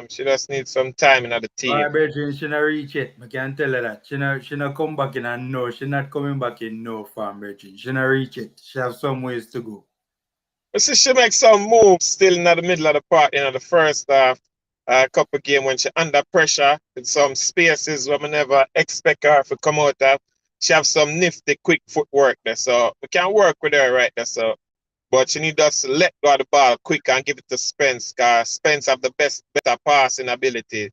She just needs some time in the My team. brethren, she not reach it. I can tell her that. She not come back in and no. She not coming back in no form, brethren. She not reach it. She have some ways to go. But see, she makes some moves still in the middle of the part, you know, the first half. Couple game when she under pressure in some spaces where we never expect her to come out of. She have some nifty quick footwork there, so we can work with her right there. So, but she need us to let go of the ball quick and give it to Spence, because Spence have the better passing ability.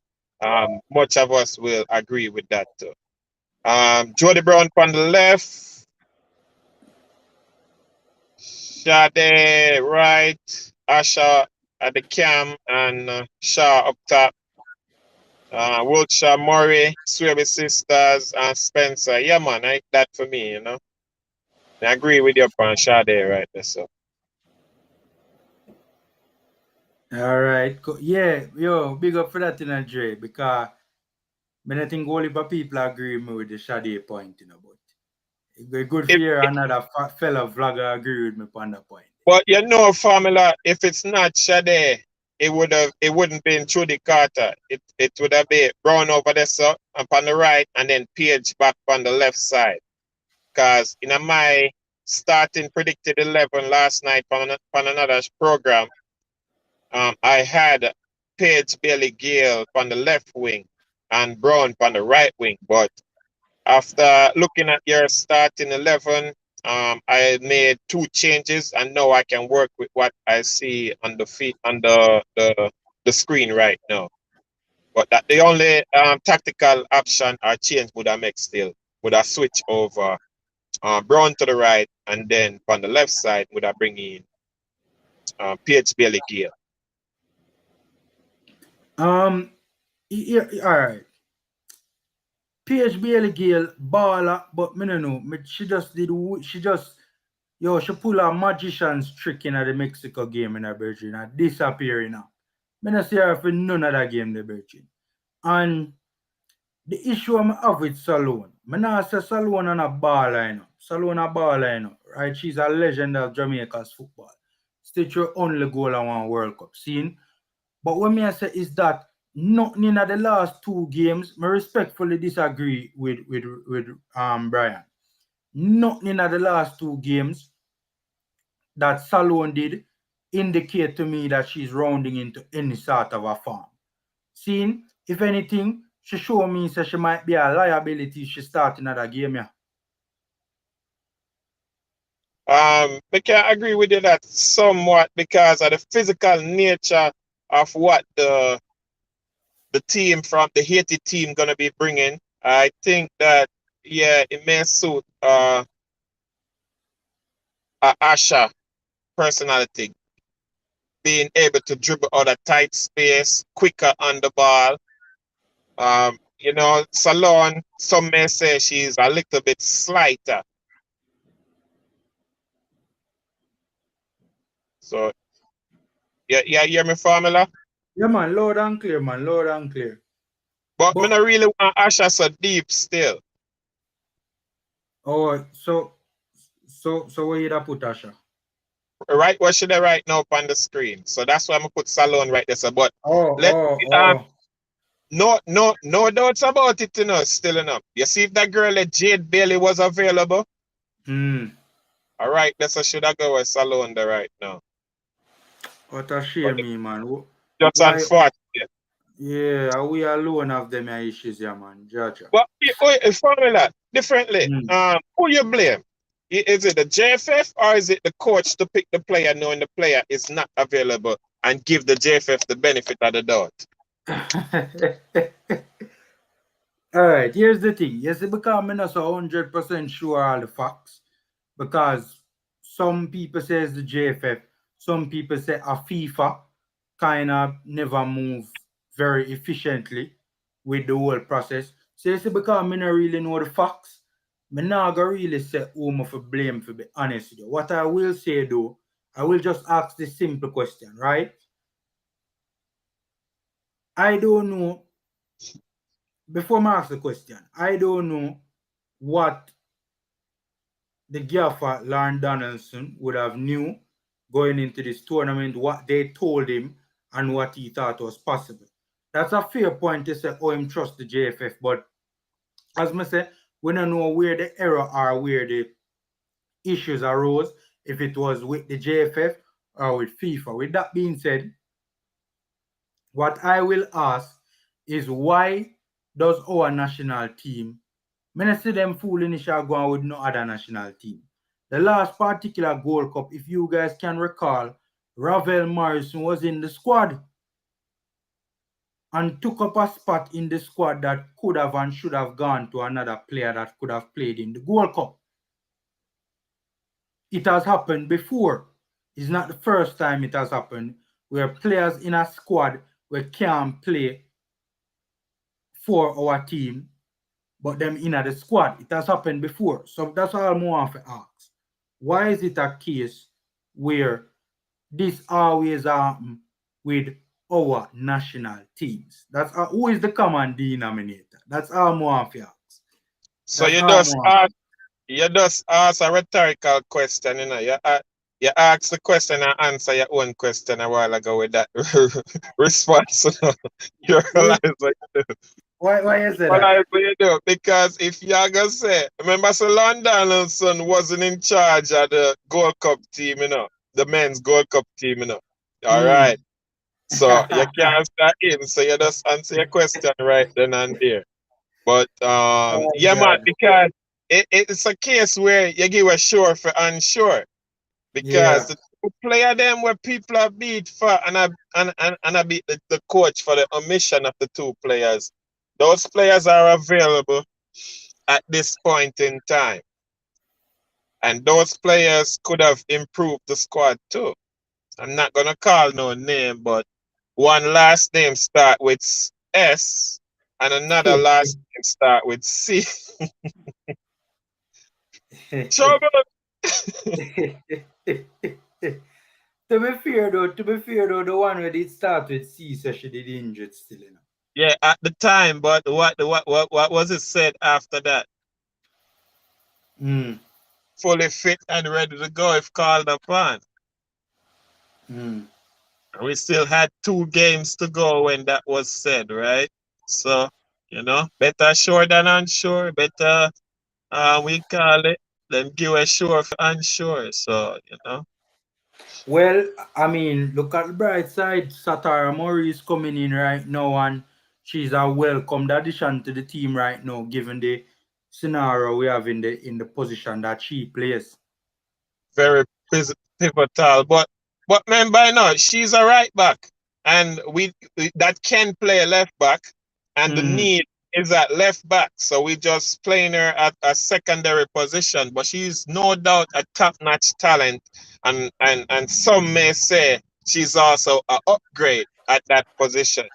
Much of us will agree with that too. Jody Brown on the left, Shade right, Asha at the cam, and Shaw up top. Wiltshire, Murray, Swaby Sisters, and Spencer. Yeah, man, that for me, you know. I agree with you on Sade right there, so. All right. Yeah, yo, big up for that in a Dre, because I don't think only people agree with me with the Shade point, but it's good for If, you another fellow vlogger agree with me on that point. but you know, formula, if it's not Sade, it wouldn't be in Trudy Carter. It would have been Brown over there, so up on the right, and then Page back on the left side. Because in my starting predicted 11 last night on another program, I had Page Bailey Gale on the left wing and Brown on the right wing. But after looking at your starting 11, I made two changes, and now I can work with what I see on the screen right now. But that the only tactical option or change would I make still would I switch over Brown to the right, and then on the left side would I bring in PH Bailey Gale. Yeah, all right. PHBL Gale baller, but me no know. She just she pull a magician's trick in the Mexico game in her virgin and disappearing now. Me no see her for none of that game the virgin. And the issue I have with Salone, me not say Salone on a baller, you know. Salon a baller, you know. Right? She's a legend of Jamaica's football. Still her only goal in one World Cup. Seen? But what me I say is that nothing in the last two games, I respectfully disagree with Brian. Nothing in the last two games that Salon did indicate to me that she's rounding into any sort of a form. Seeing, if anything, she show me that she might be a liability if she start another game. Yeah. I can agree with you that somewhat because of the physical nature of what the team from the Haiti team gonna be bringing. I think that it may suit Asha personality, being able to dribble out a tight space, quicker on the ball. Salon, some may say she's a little bit slighter. So, you hear me, Formula? Yeah, man, loud and clear, man, loud and clear. But I don't really want Asha so deep still. Oh, so where you da put Asha? Right, what should I write now up on the screen? So that's why I'm gonna put Salon right there. So, but no doubts about it, still enough. You see if that girl Jade Bailey was available? All right, that's what should I go with Salon there right now. What a shame, man. Just unfortunate. Yeah, we alone have them issues, yeah, man. Jaja. But Formula, differently. Who you blame? Is it the JFF or is it the coach to pick the player knowing the player is not available and give the JFF the benefit of the doubt? All right, here's the thing. Yes, because I'm not so 100% sure all the facts. Because some people say it's the JFF, some people say a FIFA kind of never move very efficiently with the whole process. So it's because I don't really know the facts. I'm not going to really say who I'm for blame, to be honest with you. What I will say though, I will just ask this simple question, right? I don't know, before I ask the question, I don't know what the gaffer, Lauren Donaldson, would have knew going into this tournament, what they told him and what he thought was possible. That's a fair point to say, oh, him trust the JFF, but as I say, we don't know where the error or where the issues arose, if it was with the JFF or with FIFA. With that being said, what I will ask is why does our national team, I see them fooling going with no other national team. The last particular Gold Cup, if you guys can recall, Ravel Morrison was in the squad and took up a spot in the squad that could have and should have gone to another player that could have played in the Gold Cup. It has happened before. It's not the first time it has happened where players in a squad can't play for our team, but them in the squad. It has happened before. So that's all I want to ask. Why is it a case where this always happens with our national teams? That's who is the common denominator? That's all I want to ask. So you just ask a rhetorical question, You ask the question and answer your own question a while ago with that response. You realize what you do. Why is that? Because if you're going to say, remember, so Lauren Donaldson wasn't in charge of the Gold Cup team, the men's Gold Cup team, All right. So you can't start him, so you just answer your question right then and there. But man, because it's a case where you give a sure for unsure. Because the two player them where people are beat for and I beat the coach for the omission of the two players. Those players are available at this point in time. And those players could have improved the squad too. I'm not gonna call no name, but one last name start with S and another last name start with C. Trouble. To be fair though, the one where did start with C, so she did injured still, Yeah, at the time, but what was it said after that? fully fit and ready to go if called upon. Mm. We still had 2 games to go when that was said, right? So, better sure than unsure. Better, we call it, then give a sure for unsure. So. Well, I mean, look at the bright side. Satara Murray is coming in right now, and she's a welcomed addition to the team right now, given the scenario we have in the position that she plays. Very pivotal. But remember, she's a right back, and we that can play a left back, and the Mm. need is at left back. So we just playing her at a secondary position. But she's no doubt a top-notch talent, and some may say she's also an upgrade at that position.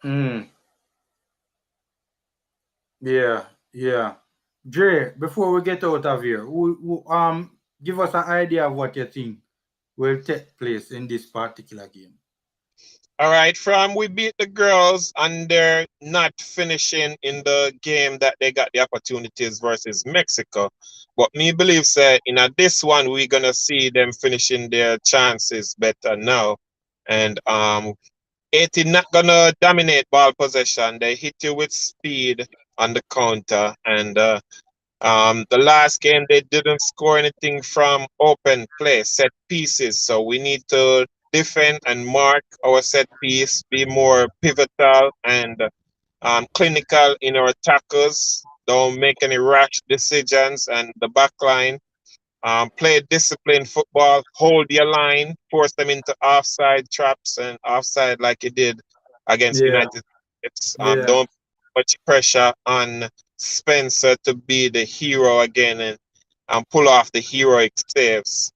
Mm. Yeah, yeah. Dre, before we get out of here, give us an idea of what you think will take place in this particular game. All right, from we beat the girls and they're not finishing in the game that they got the opportunities versus Mexico. But me believe say in this one we're gonna see them finishing their chances better now. And Haiti not gonna dominate ball possession. They hit you with speed on the counter. And the last game they didn't score anything from open play, set pieces. So we need to defend and mark our set piece, be more pivotal and clinical in our tackles. Don't make any rash decisions, and the back line. Play disciplined football, hold your line, force them into offside traps and offside like you did against Yeah, United States. yeah, Don't put much pressure on Spencer to be the hero again and pull off the heroic saves.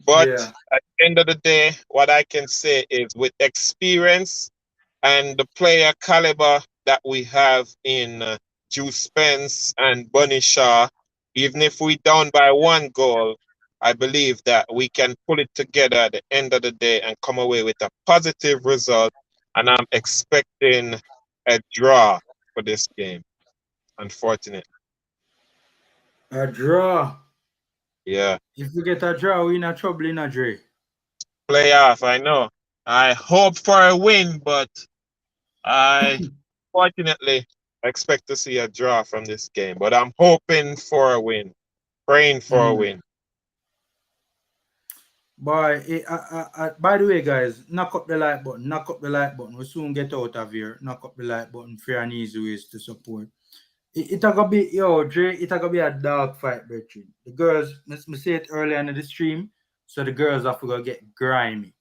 But yeah. at the end of the day, what I can say is with experience and the player caliber that we have in Juice Spence and Bunny Shaw, even if we down by 1 goal, I believe that we can pull it together at the end of the day and come away with a positive result. And I'm expecting a draw for this game. Unfortunately, A draw. yeah, If we get a draw, we in a trouble in a Dre. playoff. I know. I hope for a win, but I fortunately expect to see a draw from this game, but I'm hoping for a win, praying for a Mm. win. Boy, by the way, guys, knock up the like button. Knock up the like button. We'll soon get out of here. Knock up the like button. Fair and easy ways to support. It a gonna be, yo, Dre, it a gonna be a dog fight, brethren. The girls, me say it earlier in the stream, so the girls have to go get grimy.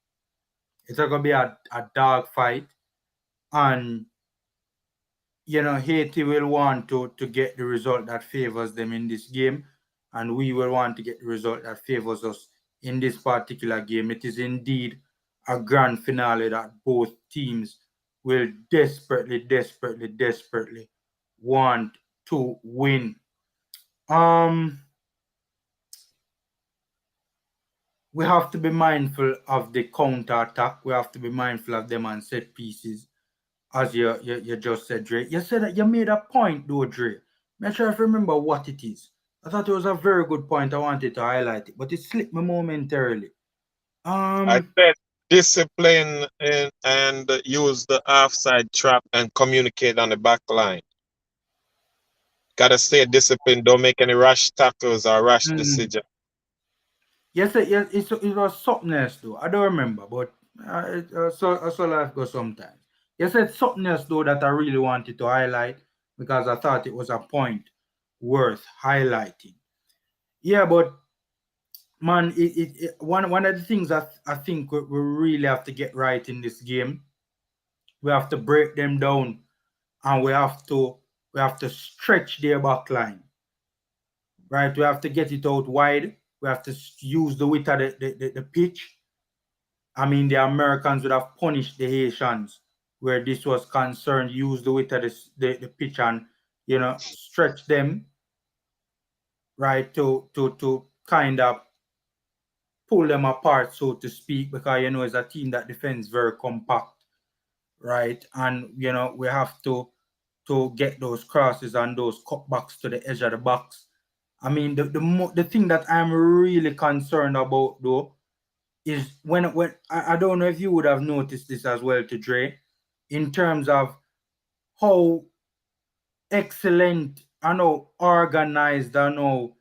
It's a gonna be a dog fight, and Haiti will want to get the result that favors them in this game, and we will want to get the result that favors us in this particular game. It is indeed a grand finale that both teams will desperately, desperately, desperately want to win. Um, we have to be mindful of the counter attack. We have to be mindful of them on set pieces, as you just said, Dre. You said that you made a point, though, Dre. Make sure I remember what it is. I thought it was a very good point. I wanted to highlight it, but it slipped me momentarily. I Um, said discipline and use the offside trap and communicate on the back line. Gotta stay disciplined. Don't make any rash tackles or rash mm, decisions. yes, it was something else though. I don't remember, but so life goes sometimes. You said something else though that I really wanted to highlight because I thought it was a point worth highlighting. Yeah, but man, one of the things that I think we really have to get right in this game, we have to break them down, and we have to stretch their back line, right? We have to get it out wide. We have to use the width of the pitch. I mean, the Americans would have punished the Haitians where this was concerned. Use the width of the pitch and stretch them, right, to kind of pull them apart, so to speak, because it's a team that defends very compact, right? And we have to get those crosses and those cutbacks to the edge of the box, I mean, the thing that I'm really concerned about though is when I don't know if you would have noticed this as well to Dre, in terms of how excellent and how organized and how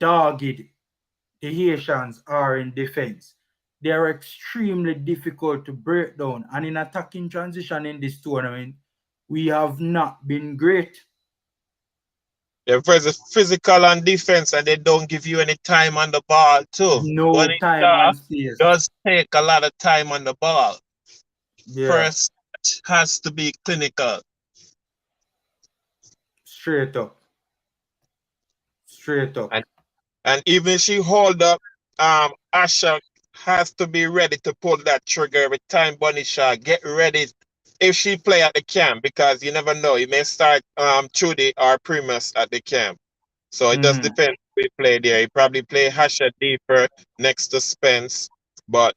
dogged the Haitians are in defense. They are extremely difficult to break down. And in attacking transition in this tournament, we have not been great. They're very physical on defense and they don't give you any time on the ball too. No Bonnie time Shaw and space. does take a lot of time on the ball. Yeah, First has to be clinical. straight up. Straight up. And even she hold up, Asha has to be ready to pull that trigger every time Bonnie Shaw get ready if she play at the camp, because you never know. You may start Trudy or Primus at the camp. So it does depend who we play there. He probably play Hasha deeper next to Spence, but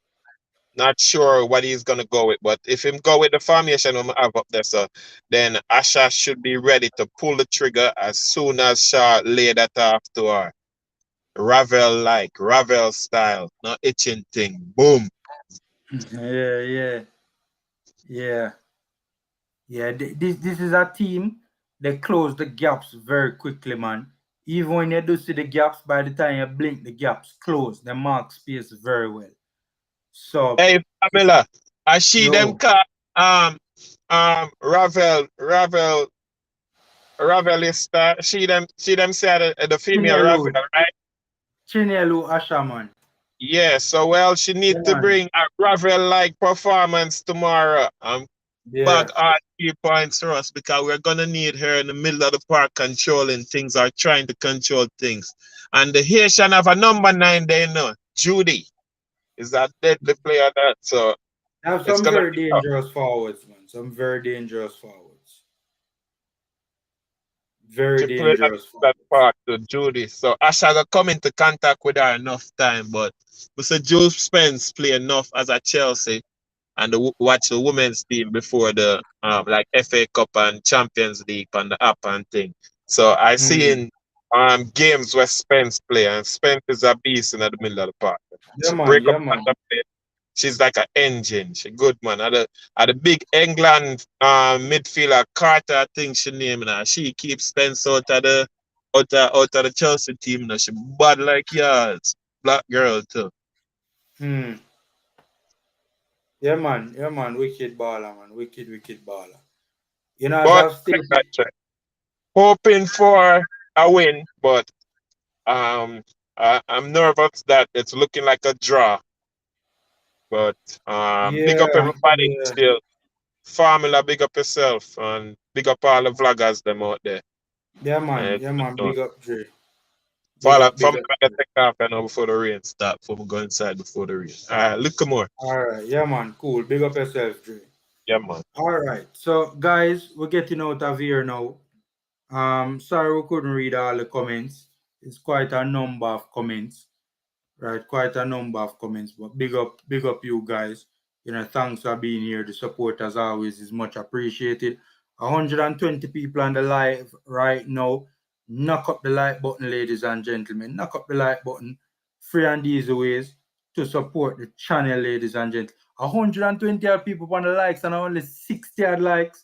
not sure what he's gonna go with. But if him go with the formation I'm have up there, so then Asha should be ready to pull the trigger as soon as Shaw lay that off to her. Ravel style, not itching thing. Boom. Yeah. Yeah. Yeah. This is a team. They close the gaps very quickly, man. Even when you do see the gaps, by the time you blink, the gaps close. They mark space very well. So, Hey, Pamela, I see them yo, car Ravel is see them say the female Ravel, Chinelu, right? Chinelu Ashaman. Yeah, so well she Yeah, need to man. bring a Ravel like performance tomorrow. Yeah. Bag all 3 points for us because we're gonna need her in the middle of the park controlling things or trying to control things. And the Haitian have a number 9 there, you know. Judy is a deadly player that, so They have it's some gonna very be tough. dangerous forwards, man. Some very dangerous forwards. Very She played at dangerous that forwards. part to Judy. So Asha got come into contact with her enough time, but we said Joe Spence play enough as a Chelsea and watch the women's team before the like FA Cup and Champions League on the app and thing. So I see Mm. in games where Spence play, and Spence is a beast in the middle of the park. Yeah, She man. break up Yeah, on man. the play. She's like an engine. She good man. At the big England midfielder Carter, I think she name now. She keeps Spence out of the Chelsea team. Now she bad like yours. Black girl too. Mm. Yeah, man. Yeah, man. Wicked baller, man. Wicked baller. You know, as But I've like stated, hoping for a win, but I'm nervous that it's looking like a draw. But big up yeah, everybody yeah, still. Formula, big up yourself and big up all the vloggers them out there. And, yeah, man. Big up, Dre. for Big me, up, I Dre. take off now before the rain start. Before we go inside before the rain. All right, look more. All right. Yeah, man. Cool. Big up yourself, Dre. Yeah, man. All right. So, guys, we're getting out of here now. Sorry we couldn't read all the comments. It's quite a number of comments. Right, quite a number of comments, but big up you guys. You know, thanks for being here. The support as always is much appreciated. 120 people on the live right now. Knock up the like button, ladies and gentlemen. Knock up the like button. Free and easy ways to support the channel, ladies and gentlemen. 120 odd people on the likes and only 60 odd likes.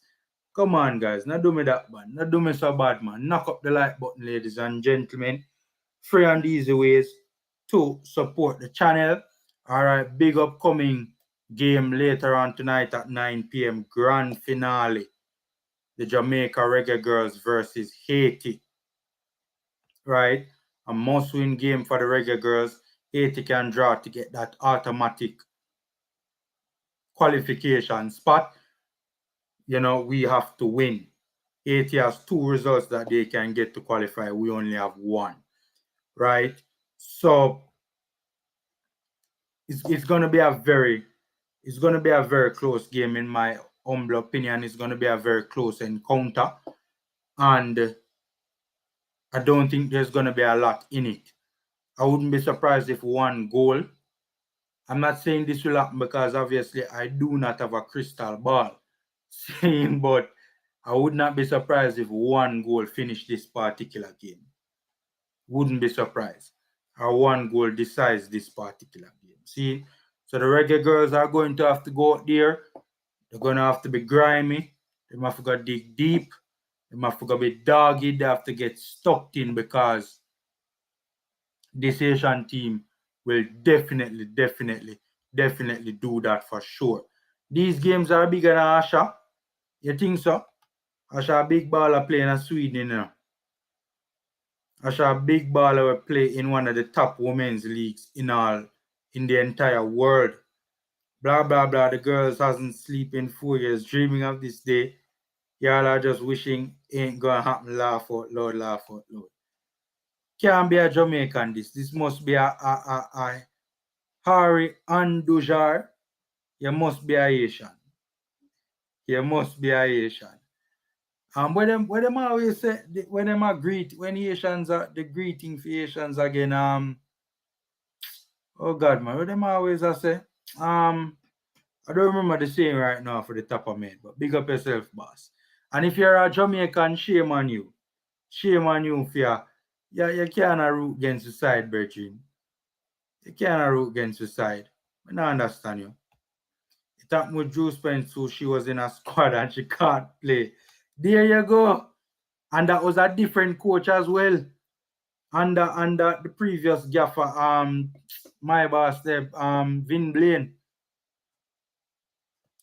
Come on, guys. Not do me that bad. Not do me so bad, man. Knock up the like button, ladies and gentlemen. Free and easy ways to support the channel. All right, big upcoming game later on tonight at 9 p.m. Grand finale. The Jamaica Reggae Girlz versus Haiti. Right? A must-win game for the Reggae Girlz. Haiti can draw to get that automatic qualification spot. You know, we have to win. Haiti has 2 results that they can get to qualify. We only have 1. Right? So it's gonna be a very close game in my humble opinion. It's gonna be a very close encounter, and I don't think there's gonna be a lot in it. I wouldn't be surprised if 1 goal. I'm not saying this will happen because obviously I do not have a crystal ball, saying, but I would not be surprised if 1 goal finish this particular game. Wouldn't be surprised. Our one goal decides this particular game. See, so the Reggae Girlz are going to have to go out there. They're going to have to be grimy. They have to go dig deep. They have to go be doggy. They have to get stuck in because this Asian team will definitely do that for sure. These games are bigger than Asha. You think so? Asha a big baller playing in Sweden, you know. Asha a big baller will play in one of the top women's leagues in the entire world. Blah blah blah. The girls hasn't slept in 4 years, dreaming of this day. Y'all are just wishing ain't gonna happen. Laugh out loud, laugh out loud. Can't be a Jamaican. This must be a Harry Andujar. You must be a Asian. You must be a Asian. When them always say when them are when Asians are the greeting for Asians again, oh God man, what them always say? I don't remember the saying right now for the top of my head, but big up yourself, boss. And if you're a Jamaican, shame on you. Shame on you for you can't root against the side, brethren. You can't root against the side. I don't understand you. It happened with Drew Spence, who she was in a squad and she can't play. There you go. And that was a different coach as well. Under the previous gaffer, my boss there, Vin Blaine.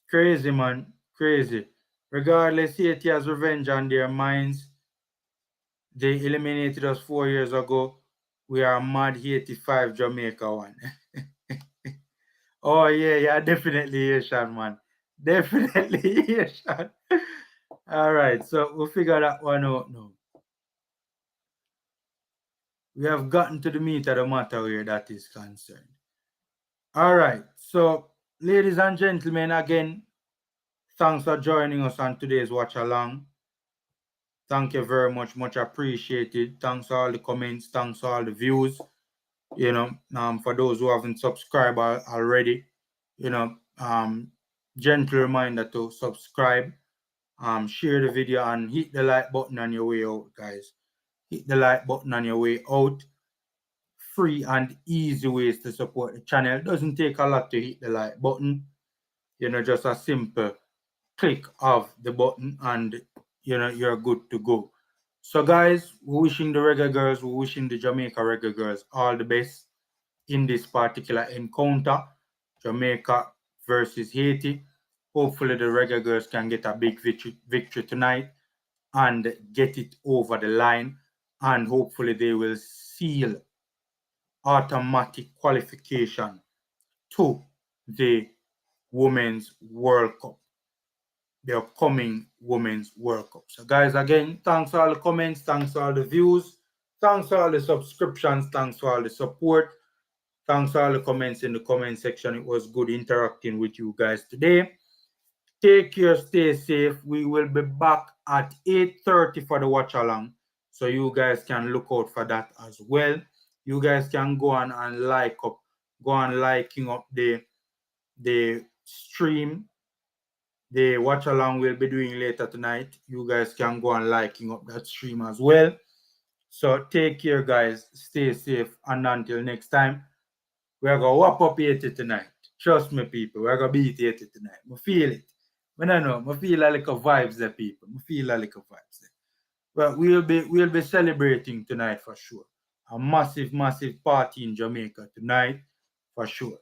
Crazy man, crazy. Regardless, Haiti has revenge on their minds. They eliminated us 4 years ago. We are mad 85 Jamaica one. Oh yeah, definitely Asian man. Definitely Asian. All right, so we'll figure that one out now. We have gotten to the meat of the matter where that is concerned. All right, so ladies and gentlemen, again, thanks for joining us on today's watch along. Thank you very much appreciated. Thanks for all the comments, thanks for all the views. You know, for those who haven't subscribed already, you know, gentle reminder to subscribe, share the video and hit the like button on your way out, guys. Hit the like button on your way out. Free and easy ways to support the channel. It doesn't take a lot to hit the like button. You know, just a simple click of the button and you know you're good to go. So guys, we're wishing the Reggae Girlz, we're wishing the Jamaica Reggae Girlz all the best in this particular encounter, Jamaica versus Haiti. Hopefully the Reggae Girlz can get a big victory tonight and get it over the line, and hopefully they will seal automatic qualification to the Women's World Cup, the upcoming Women's World Cup. So guys, again, thanks for all the comments, thanks for all the views, thanks for all the subscriptions, thanks for all the support, thanks for all the comments in the comment section. It was good interacting with you guys today. Take care, stay safe. We will be back at 8:30 for the watch along, so you guys can look out for that as well. You guys can go on and liking up the stream. The watch along we'll be doing later tonight. You guys can go on liking up that stream as well. So take care, guys. Stay safe, and until next time, we're gonna whop up 80 tonight. Trust me, people. We're gonna beat 80 tonight. I feel it. When I know, I feel like a vibes there, people. I feel like a vibes there. Well, we'll be celebrating tonight for sure. A massive party in Jamaica tonight for sure.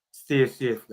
Stay safe, guys.